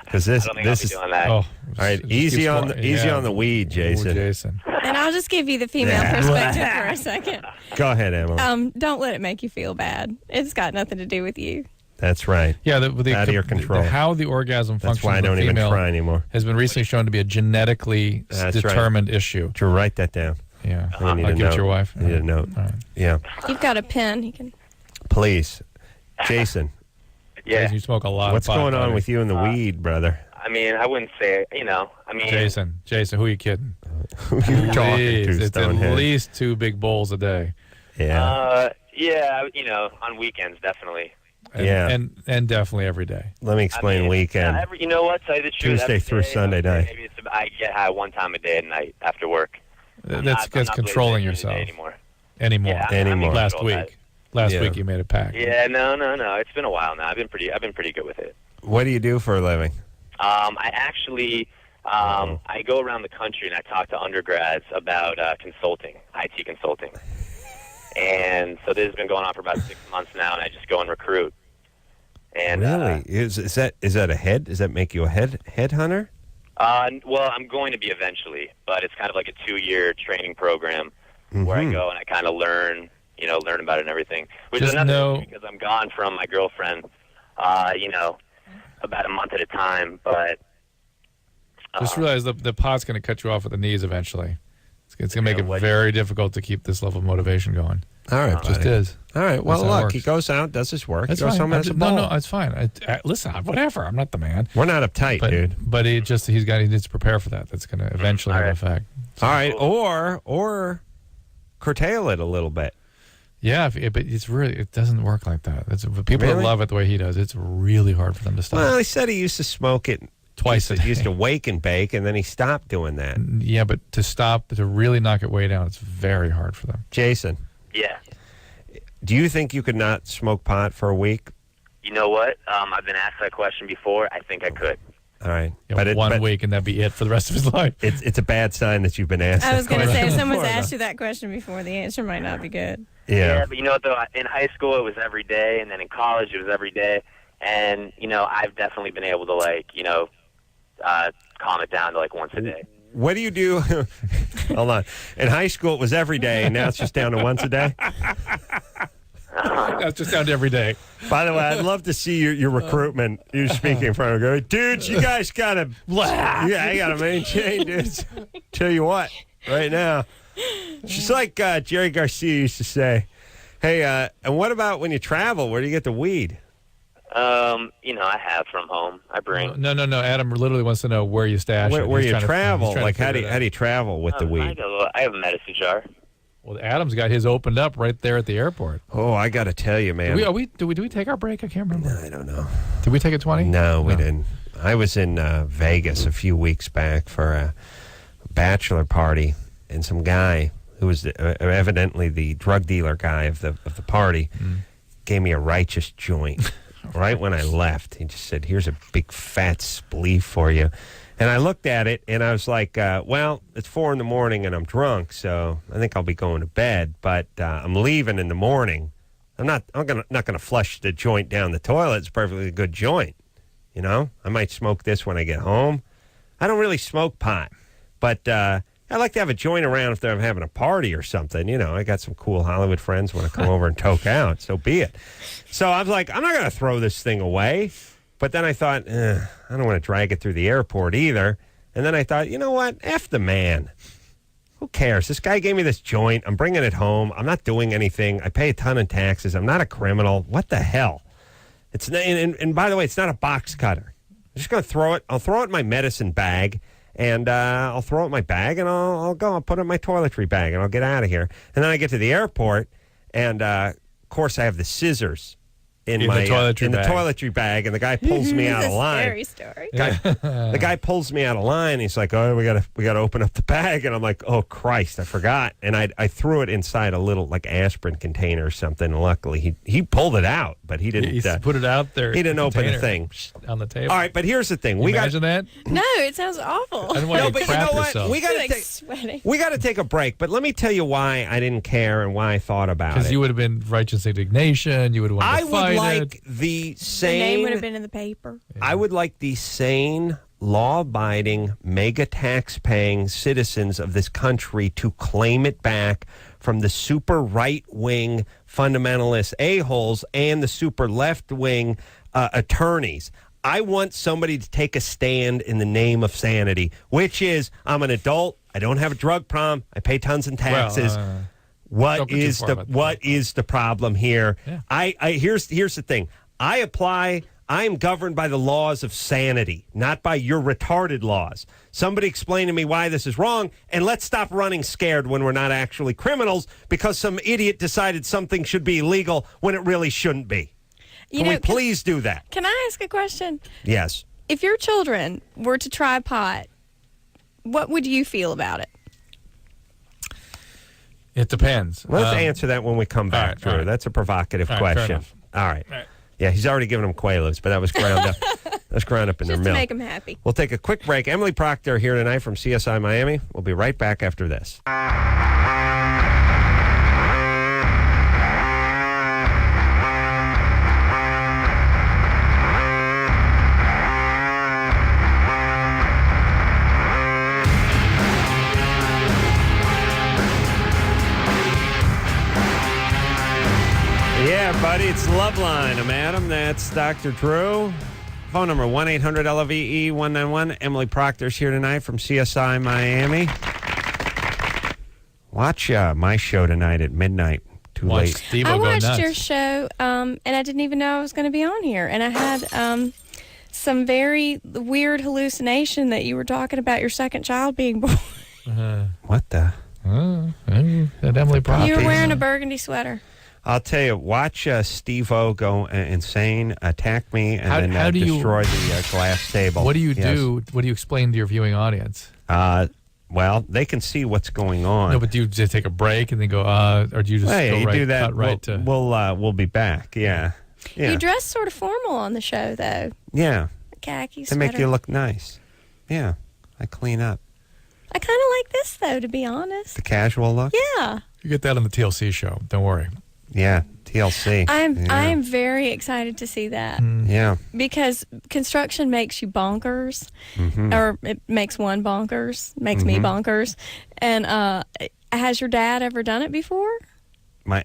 Because this is doing that. all right. Easy on the weed, Jason. Ooh, Jason. And I'll just give you the female perspective for a second. Go ahead, Emily. Don't let it make you feel bad. It's got nothing to do with you. That's right. Yeah, out of your control. How the orgasm functions. That's why I don't even try anymore. Has been recently shown to be a genetically determined issue. To write that down. Yeah, I'll give it to your wife. You need a note. Right. Yeah. You've got a pen. You can. Please, Jason. Yeah. You smoke a lot. What's of pot, going on buddy. with you and the weed, brother? I mean, I wouldn't say, Jason, who are you kidding? Who you talking to, It's Stonehead? at least 2 big bowls a day. Yeah. On weekends, definitely. And definitely every day. Let me explain weekend. You know what? Tell you the truth. Tuesday through Sunday night. Maybe I get high one time a day at night after work. That's controlling yourself. Anymore. Last week. Last week you made a pact. Yeah, no. It's been a while now. I've been pretty good with it. What do you do for a living? I actually I go around the country and I talk to undergrads about consulting, IT consulting. And so this has been going on for about 6 months now, and I just go and recruit. And really? Is that a head? Does that make you a headhunter? Well, I'm going to be eventually, but it's kind of like a 2-year training program where I go and I kind of learn about it and everything. Which is another thing because I'm gone from my girlfriend, about a month at a time. But just realize the pot's going to cut you off at the knees eventually. It's going to make it very difficult to keep this level of motivation going. All right, it just buddy. is. All right. Well, That's how it look, works. he goes out, does his work. That's he goes fine. home and has a ball. No, it's fine. Listen, whatever. I'm not the man. We're not uptight, dude. But he needs to prepare for that. That's going to eventually have an effect. All right, or curtail it a little bit. Yeah, but it doesn't work like that. People that Really? love it the way he does. It's really hard for them to stop. Well, he said he used to smoke it twice a day. He used to wake and bake, and then he stopped doing that. Yeah, but to really knock it way down, it's very hard for them. Jason. Yeah. Do you think you could not smoke pot for a week? You know what? I've been asked that question before. I think I could. All right. One week and that'd be it for the rest of his life. It's a bad sign that you've been asked. I was going to say, if someone's before, asked you that question before, the answer might not be good. Yeah, but you know what, though? In high school, it was every day, and then in college, it was every day. And, I've definitely been able to, calm it down to, once a day. What do you do? Hold on. In high school, it was every day, and now it's just down to once a day. That's just down to every day. By the way, I'd love to see your recruitment. You speaking in front of go, dudes, you guys gotta, you gotta maintain, dudes. Tell you what, right now, just like Jerry Garcia used to say. Hey, and what about when you travel? Where do you get the weed? I have from home. I bring. No. Adam literally wants to know where you stash it. Where He's you trying travel? to Like how do you travel with the weed? I have a medicine jar. Well, Adam's got his opened up right there at the airport. Oh, I got to tell you, man. Do we take our break? I can't remember. No, I don't know. Did we take a 20? No, we didn't. I was in Vegas a few weeks back for a bachelor party, and some guy who was evidently the drug dealer guy of the party gave me a righteous joint right when I left. He just said, "Here's a big fat spleef for you." And I looked at it, and I was like, well, it's 4 in the morning, and I'm drunk, so I think I'll be going to bed. But I'm leaving in the morning. I'm not gonna flush the joint down the toilet. It's a perfectly good joint. You know, I might smoke this when I get home. I don't really smoke pot, but I like to have a joint around if they're having a party or something. You know, I got some cool Hollywood friends want to come over and toke out, so be it. So I was like, I'm not going to throw this thing away. But then I thought, I don't want to drag it through the airport either. And then I thought, you know what? F the man. Who cares? This guy gave me this joint. I'm bringing it home. I'm not doing anything. I pay a ton of taxes. I'm not a criminal. What the hell? It's and by the way, it's not a box cutter. I'm just going to throw it. I'll throw it in my medicine bag. And I'll throw it in my bag, and I'll put it in my toiletry bag, and I'll get out of here. And then I get to the airport, and of course I have the scissors in the toiletry bag, and the guy pulls me out of line. Scary story. The guy pulls me out of line. He's like, "Oh, we gotta open up the bag," and I'm like, "Oh Christ, I forgot." And I threw it inside a little like aspirin container or something. And luckily, he pulled it out, but he didn't He put it out there. He didn't open the thing on the table. All right, but here's the thing: Imagine that. No, it sounds awful. I don't want No, you but to you crap know what? yourself. We gotta Like take sweating. we gotta take a break. But let me tell you why I didn't care and why I thought about it. Because you would have been righteous indignation. You would have wanted to fight would like it. the The sane. name would have been in the paper. I would like the sane, law-abiding, mega tax-paying citizens of this country to claim it back from the super right-wing fundamentalist a-holes and the super left-wing attorneys. I want somebody to take a stand in the name of sanity, which is I'm an adult. I don't have a drug problem. I pay tons in taxes. What is the problem here? Yeah. Here's the thing. I am governed by the laws of sanity, not by your retarded laws. Somebody explain to me why this is wrong, and let's stop running scared when we're not actually criminals because some idiot decided something should be illegal when it really shouldn't be. Can we please do that? Can I ask a question? Yes. If your children were to try pot, what would you feel about it? It depends. Let's answer that when we come back, Drew. Right. That's a provocative question. All right. Yeah, he's already given them Quaaludes, but that was ground up. That's ground up in their milk. Just to make them happy. We'll take a quick break. Emily Procter here tonight from CSI Miami. We'll be right back after this. Yeah, buddy, it's Loveline. I'm Adam. That's Dr. Drew. Phone number 1-800-LOVE-191. Emily Proctor's here tonight from CSI Miami. Watch my show tonight at midnight. Too late. I watched your show, and I didn't even know I was going to be on here. And I had some very weird hallucination that you were talking about your second child being born. What the? That Emily Proctor. You were wearing a burgundy sweater. I'll tell you, watch Steve-O go insane, attack me, and then destroy the glass table. What do you do? What do you explain to your viewing audience? Well, they can see what's going on. No, but do you just take a break and then go, or do you just go do that. cut right to... We'll be back, yeah. You dress sort of formal on the show, though. Yeah. Khaki sweater. To make you look nice. Yeah, I clean up. I kind of like this, though, to be honest. The casual look? Yeah. You get that on the TLC show. Don't worry. Yeah, TLC. I am very excited to see that. Yeah. Because construction makes you bonkers, or it makes one bonkers, makes me bonkers. And has your dad ever done it before?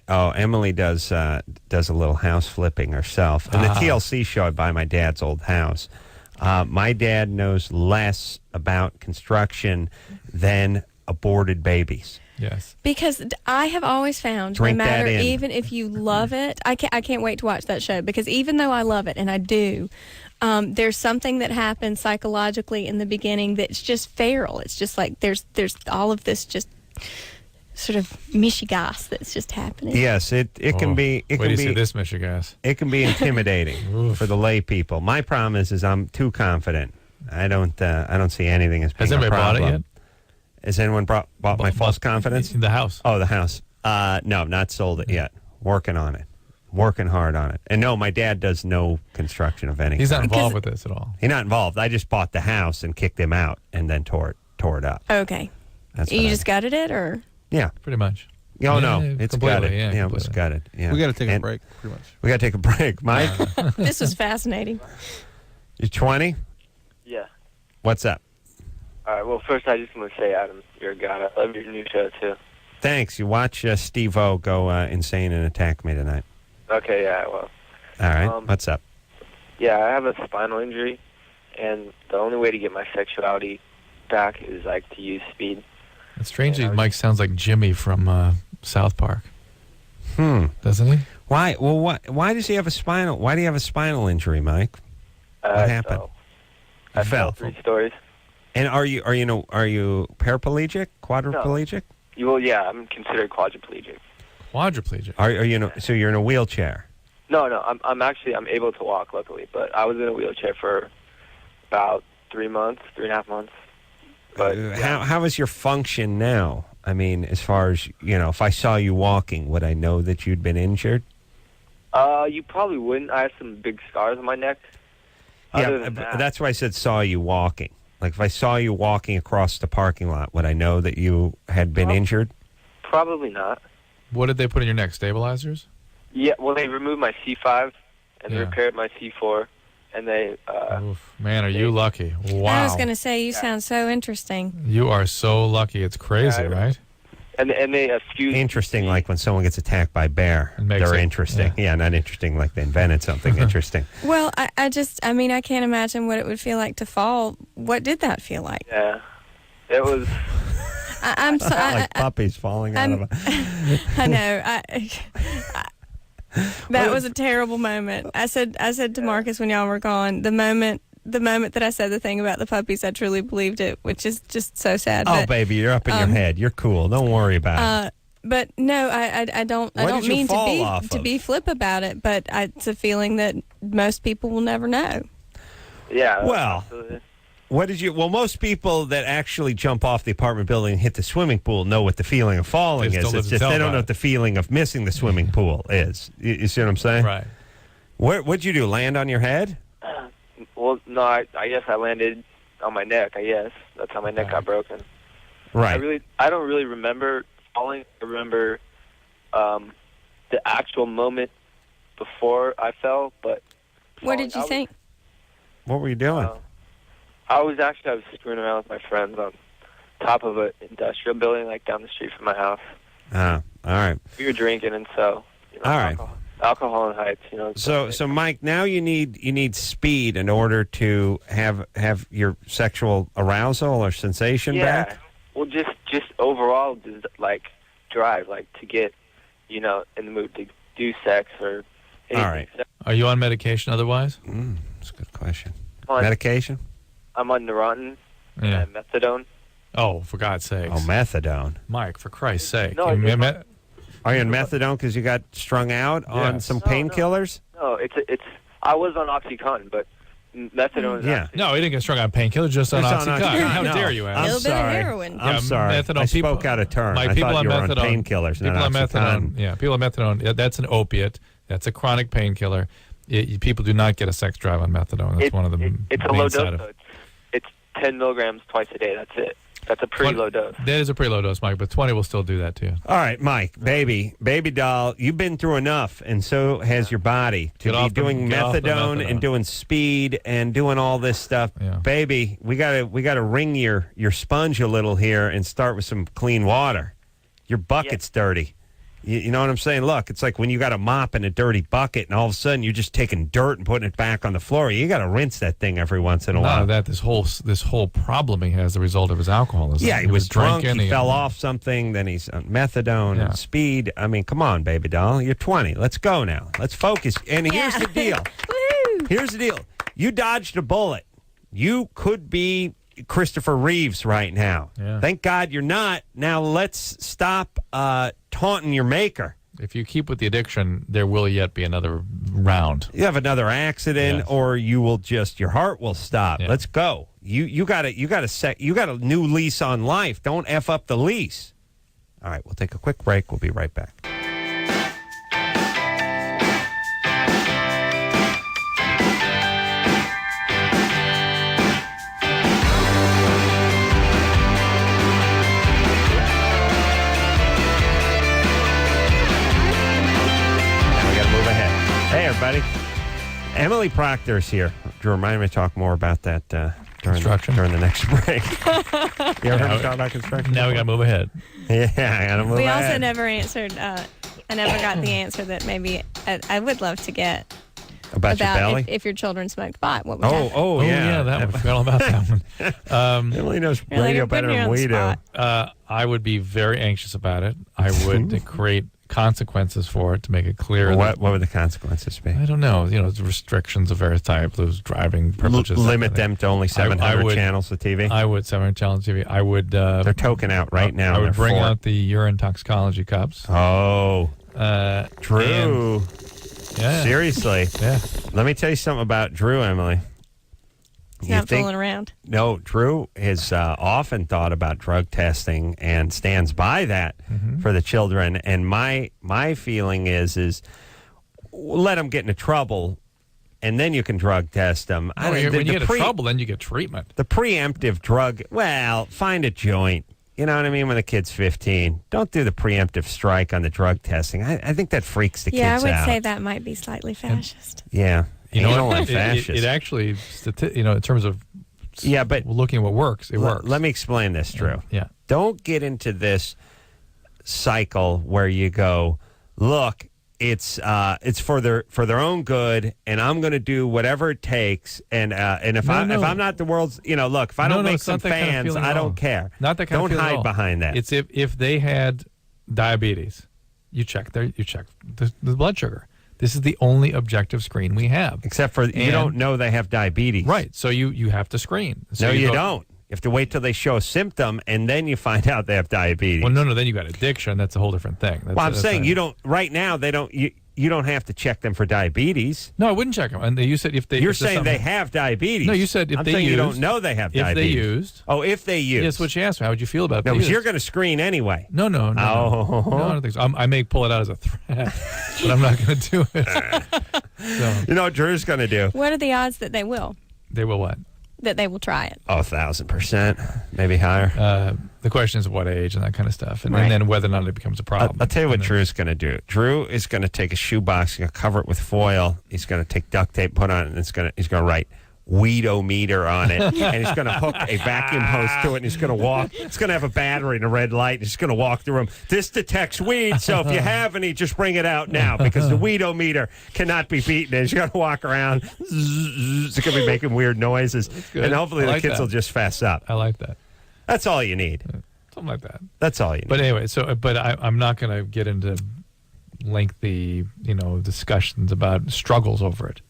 Emily does a little house flipping herself. And the TLC show, I buy my dad's old house. My dad knows less about construction than aborted babies. Yes. Because I have always found, Drink no matter, that in. even if you love it, I can't wait to watch that show, because even though I love it, and I do, there's something that happens psychologically in the beginning that's just feral. It's just like there's all of this just sort of mishigas that's just happening. Yes, it can be. It Wait can till you be see this mishigas. It can be intimidating for the lay people. My problem is I'm too confident. I don't see anything as being Has a anybody bought problem. it yet? Has anyone bought my false confidence? In the house. Oh, the house. No, not sold it yet. Working on it. Working hard on it. And no, my dad does no construction of any He's not kind. involved with this at all. He's not involved. I just bought the house and kicked him out and then tore it up. Okay. That's You what just gutted it, or? Yeah. Pretty much. Oh, no. Yeah, It's completely, gutted. yeah, Yeah, it was gutted. Yeah. We got to take a break, pretty much. We got to take a break. Mike? This was fascinating. You're 20? Yeah. What's up? All right. Well, first, I just want to say, Adam, you're a god. I love your new show, too. Thanks. You watch Steve-O go insane and attack me tonight. Okay, yeah, well. All right. What's up? Yeah, I have a spinal injury, and the only way to get my sexuality back is, like, to use speed. And strangely, Mike sounds like Jimmy from South Park. Doesn't he? Why? Well, why does he have a spinal? Why do you have a spinal injury, Mike? What happened? So I fell 3 stories. And are you paraplegic, quadriplegic? Well, yeah, I'm considered quadriplegic. Quadriplegic. Are you so you're in a wheelchair? No, I'm able to walk, luckily, but I was in a wheelchair for about 3.5 months. But how is your function now? I mean, as far as if I saw you walking, would I know that you'd been injured? You probably wouldn't. I have some big scars on my neck. Yeah, that's why I said saw you walking. Like if I saw you walking across the parking lot, would I know that you had been injured? Probably not. What did they put in your neck? Stabilizers? Yeah, well, they removed my C5 and repaired my C4, and they... Oof, man, are you lucky. Wow. I was going to say, you sound so interesting. You are so lucky. It's crazy, right? And they fused... Interesting, like when someone gets attacked by a bear. They're interesting. Yeah, not interesting like they invented something interesting. Well, I can't imagine what it would feel like to fall. What did that feel like? Yeah, it was... I'm so... like puppies falling out of a... I know. That was a terrible moment. I said to Marcus when y'all were gone, the moment that I said the thing about the puppies, I truly believed it, which is just so sad. Oh, baby, you're up in your head. You're cool. Don't worry about it. But no, I don't mean to be flip about it, but it's a feeling that most people will never know. Yeah. Well, most people that actually jump off the apartment building and hit the swimming pool know what the feeling of falling is. It's just they don't know what the feeling of missing the swimming pool is. You see what I'm saying? Right. What'd you do? Land on your head? Well, no, I guess I landed on my neck, I guess. That's how my neck got broken. Right. I don't really remember falling. I remember the actual moment before I fell, but... What did you think? What were you doing? I was screwing around with my friends on top of an industrial building, like down the street from my house. All right. We were drinking, and so all right. Alcohol and heights, So Mike, now you need speed in order to have your sexual arousal or sensation back. Well, just overall, just like drive, like to get, in the mood to do sex or anything. All right. Are you on medication otherwise? That's a good question. Medication? I'm on Neurontin and methadone. Oh, for God's sakes. Oh, methadone. Mike, for Christ's sake. No, are you on methadone because you got strung out on some painkillers? No, it's. I was on OxyContin, but methadone is actually... No, he didn't get strung on painkillers, just on OxyContin. How dare you, Adam? I'm sorry. I'm sorry. Methadone, I spoke out of turn. Mike, I people thought on you were methadone, on painkillers, people not on OxyContin. methadone. Yeah, people on methadone. That's an opiate. That's a chronic painkiller. People do not get a sex drive on methadone. That's one of the It's a low dose, though. It's 10 milligrams twice a day. That's it. That's a pretty low dose. That is a pretty low dose, Mike, but 20 will still do that to you. All right, Mike, baby doll, you've been through enough, and so has your body to be doing methadone and doing speed and doing all this stuff. Yeah. Baby, we gotta wring your sponge a little here and start with some clean water. Your bucket's dirty. You know what I'm saying? Look, it's like when you got a mop in a dirty bucket, and all of a sudden you're just taking dirt and putting it back on the floor. You got to rinse that thing every once in a while. None of that. This whole problem he has the result of his alcoholism. Yeah, he was drunk. drinking, He fell off something. Then he's on methadone Yeah. and speed. I mean, come on, baby doll. You're 20. Let's go now. Let's focus. And here's the deal. Here's the deal. You dodged a bullet. You could be Christopher Reeves right now. Yeah. Thank God you're not. Now let's stop taunting your maker. If you keep with the addiction, there will yet be another round. You have another accident, or you will just your heart will stop. Yeah. Let's go. You got a new lease on life. Don't F up the lease. All right, we'll take a quick break. We'll be right back. Hey, everybody. Emily Procter is here. Drew, remind me to talk more about that during the next break. You ever heard me talk about construction? Now we got to move ahead. Yeah, I got to move We ahead. also never answered. I never got the answer that maybe I would love to get about your belly. If your children smoked pot, what would happen? Yeah, that one. I forgot all about that one. Emily knows You're like, radio you're putting better me than on the we do. spot. I would be very anxious about it. I would create consequences for it to make it clear. What would the consequences be? I don't know. Restrictions of various types, those driving privileges. Limit them to only 700 channels of TV? I would, 700 channels of TV. I would... They're token out right now. I would bring out out the urine toxicology cups. Oh. Drew. Yeah. Seriously. Yeah. Let me tell you something about Drew, Emily. He's not fooling around. No, Drew has often thought about drug testing and stands by that for the children. And my feeling is let them get into trouble, and then you can drug test them. When you get into trouble, then you get treatment. The preemptive drug, find a joint. You know what I mean? When the kid's 15, don't do the preemptive strike on the drug testing. I think that freaks the kids out. Yeah, I would say that might be slightly fascist. Yeah. You know what? It actually, in terms of looking at what works, it works. Let me explain this, Drew. Yeah. Don't get into this cycle where you go, look, it's for their own good, and I'm going to do whatever it takes. And if I'm not the world's, look, if I don't make some fans, I don't care. Not that kind of Don't feeling at hide all. behind that. It's if they had diabetes, you check the blood sugar. This is the only objective screen we have. Except for you don't know they have diabetes. Right. So you have to screen. So no, you don't. You have to wait till they show a symptom, and then you find out they have diabetes. Well, no. Then you got addiction. That's a whole different thing. I'm saying you don't. Right now, they don't. You don't have to check them for diabetes. No, I wouldn't check them. And you said if they. You're saying they have diabetes. No, you said if I'm they saying used. you don't know they have diabetes. If they used. Oh, if they used. Yes, what you asked me. How would you feel about it? No, because you're going to screen anyway. No. Oh. No, I don't think so. I may pull it out as a threat, but I'm not going to do it. So. You know what Drew's going to do? What are the odds that they will? They will what? That they will try it. Oh, 1,000%, maybe higher. The question is what age and that kind of stuff, and, Right. and then whether or not it becomes a problem. I'll tell you what Drew's going to do. Drew is going to take a shoebox, he's going to cover it with foil. He's going to take duct tape, put on it, and he's going to write weedometer on it, and he's going to hook a vacuum hose to it, and he's going to walk. It's going to have a battery and a red light, and he's going to walk the room. This detects weed, so if you have any, just bring it out now, because the weedometer cannot be beaten. And he's going to walk around. It's going to be making weird noises, and hopefully the kids will just fess up. I like that. That's all you need. Something like that. That's all you need. But anyway, I'm not going to get into lengthy, discussions about struggles over it.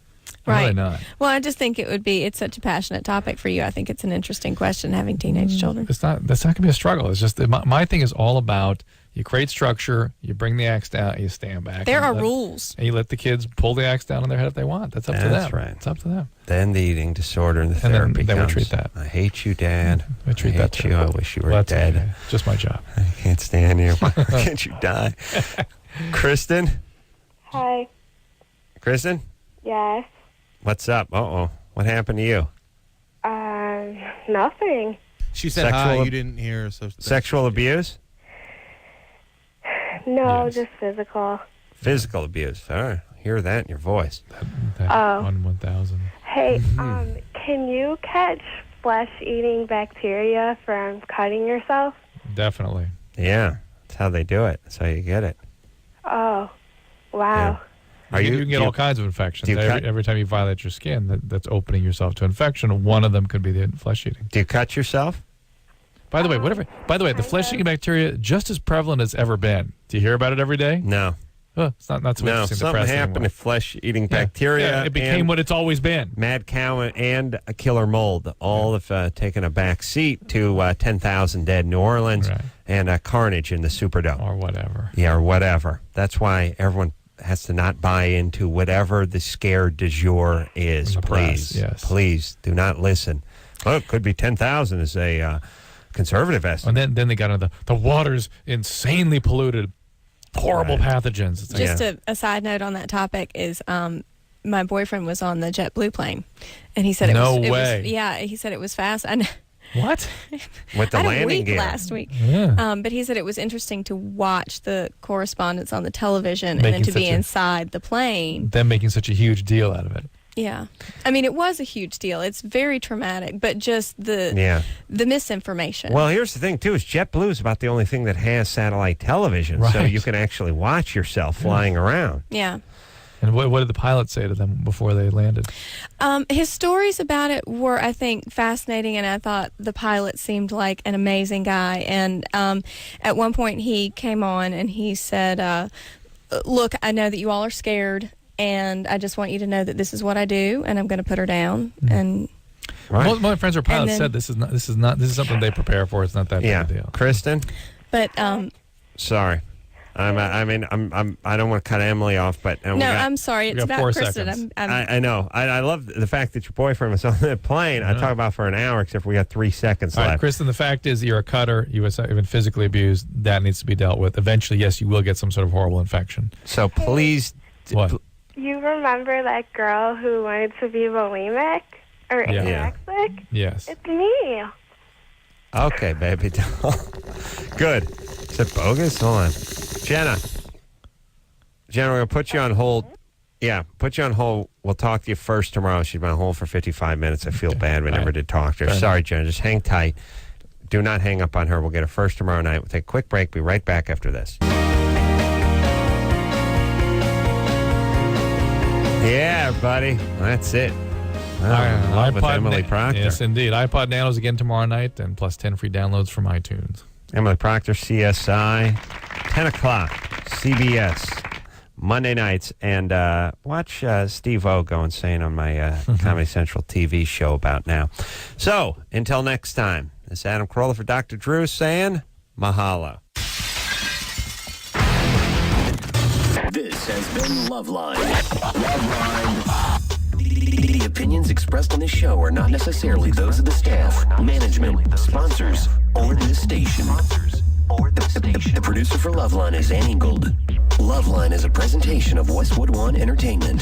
Right. Really not. Well, I just think it's such a passionate topic for you. I think it's an interesting question, having teenage children. That's not going to be a struggle. It's just my thing is all about you create structure, you bring the axe down, you stand back. There are rules. And you let the kids pull the axe down on their head if they want. That's up to them. That's right. It's up to them. Then the eating disorder and the And therapy then we comes. treat that. I hate you, Dad. We treat that hate you. I wish you were dead. Okay. Just my job. I can't stand you. Why can't you die? Kristen? Hi. Kristen? Yes. What's up? Uh-oh. What happened to you? Nothing. She said Sexual hi. ab- You didn't hear her. So Sexual abuse? No, Yes. just physical. Physical abuse. All right. Hear that in your voice. That Oh. 1,000. Hey, can you catch flesh-eating bacteria from cutting yourself? Definitely. Yeah. That's how they do it. That's how you get it. Oh, wow. Are You you can get do all kinds of infections. do you cut- Every time you violate your skin, that's opening yourself to infection. One of them could be the flesh eating. Do you cut yourself? By the way, the flesh eating bacteria just as prevalent as ever been. Do you hear about it every day? No. It's not so No. interesting. Something depressing happened anymore. to flesh-eating bacteria. Yeah, it became and what it's always been. mad cow and a killer mold all have taken a back seat to 10,000 dead in New Orleans and carnage in the Superdome. Or whatever. Yeah, or whatever. That's why everyone has to not buy into whatever the scare du jour is. The press, Please, yes. please do not listen. Oh, it could be 10,000 is a conservative estimate. And then they got into the water's insanely polluted, horrible pathogens. It's like, Just a side note on that topic is my boyfriend was on the JetBlue plane, and he said No it way. was yeah, he said it was fast. I know. What? With the I had a landing week gear. last week. Yeah. But he said it was interesting to watch the correspondence on the television Making and then to be such a- inside the plane. Them making such a huge deal out of it. Yeah. I mean, it was a huge deal. It's very traumatic, but just the misinformation. Well, here's the thing, too, is JetBlue is about the only thing that has satellite television, so Right. you can actually watch yourself flying around. Yeah. And what did the pilot say to them before they landed? His stories about it were, I think, fascinating, and I thought the pilot seemed like an amazing guy. And at one point, he came on and he said, look, I know that you all are scared, and I just want you to know that this is what I do, and I'm going to put her down. And Most of my friends who are pilots then- said this is something they prepare for. It's not that big a deal. Kristen? but Sorry. I don't want to cut Emily off, but no, I'm sorry. It's about Kristen. I know. I love the fact that your boyfriend was on that plane. I talk about for an hour, except we got 3 seconds All right, left. Kristen, the fact is you're a cutter. You've been physically abused. That needs to be dealt with. Eventually, yes, you will get some sort of horrible infection. So please. What? You remember that girl who wanted to be bulimic or Yeah. anorexic? Yes. It's me. Okay, baby doll. Good. Is it bogus? Hold on. Jenna, we're going to put you on hold. Yeah, put you on hold. We'll talk to you first tomorrow. She's been on hold for 55 minutes. I feel bad. We never did talk to her. Fair Sorry, Jenna. Just hang tight. Do not hang up on her. We'll get her first tomorrow night. We'll take a quick break. Be right back after this. Yeah, everybody. That's it. With Emily Procter. Yes, indeed. iPod Nanos again tomorrow night, and plus 10 free downloads from iTunes. Emily Procter, CSI, 10 o'clock, CBS, Monday nights. And watch Steve O go insane on my Comedy Central TV show about now. So, until next time, this is Adam Carolla for Dr. Drew saying mahalo. This has been Loveline. Loveline. The opinions expressed on this show are not necessarily those of the staff, management, sponsors, or this station. The producer for Loveline is Ann Ingold. Loveline is a presentation of Westwood One Entertainment.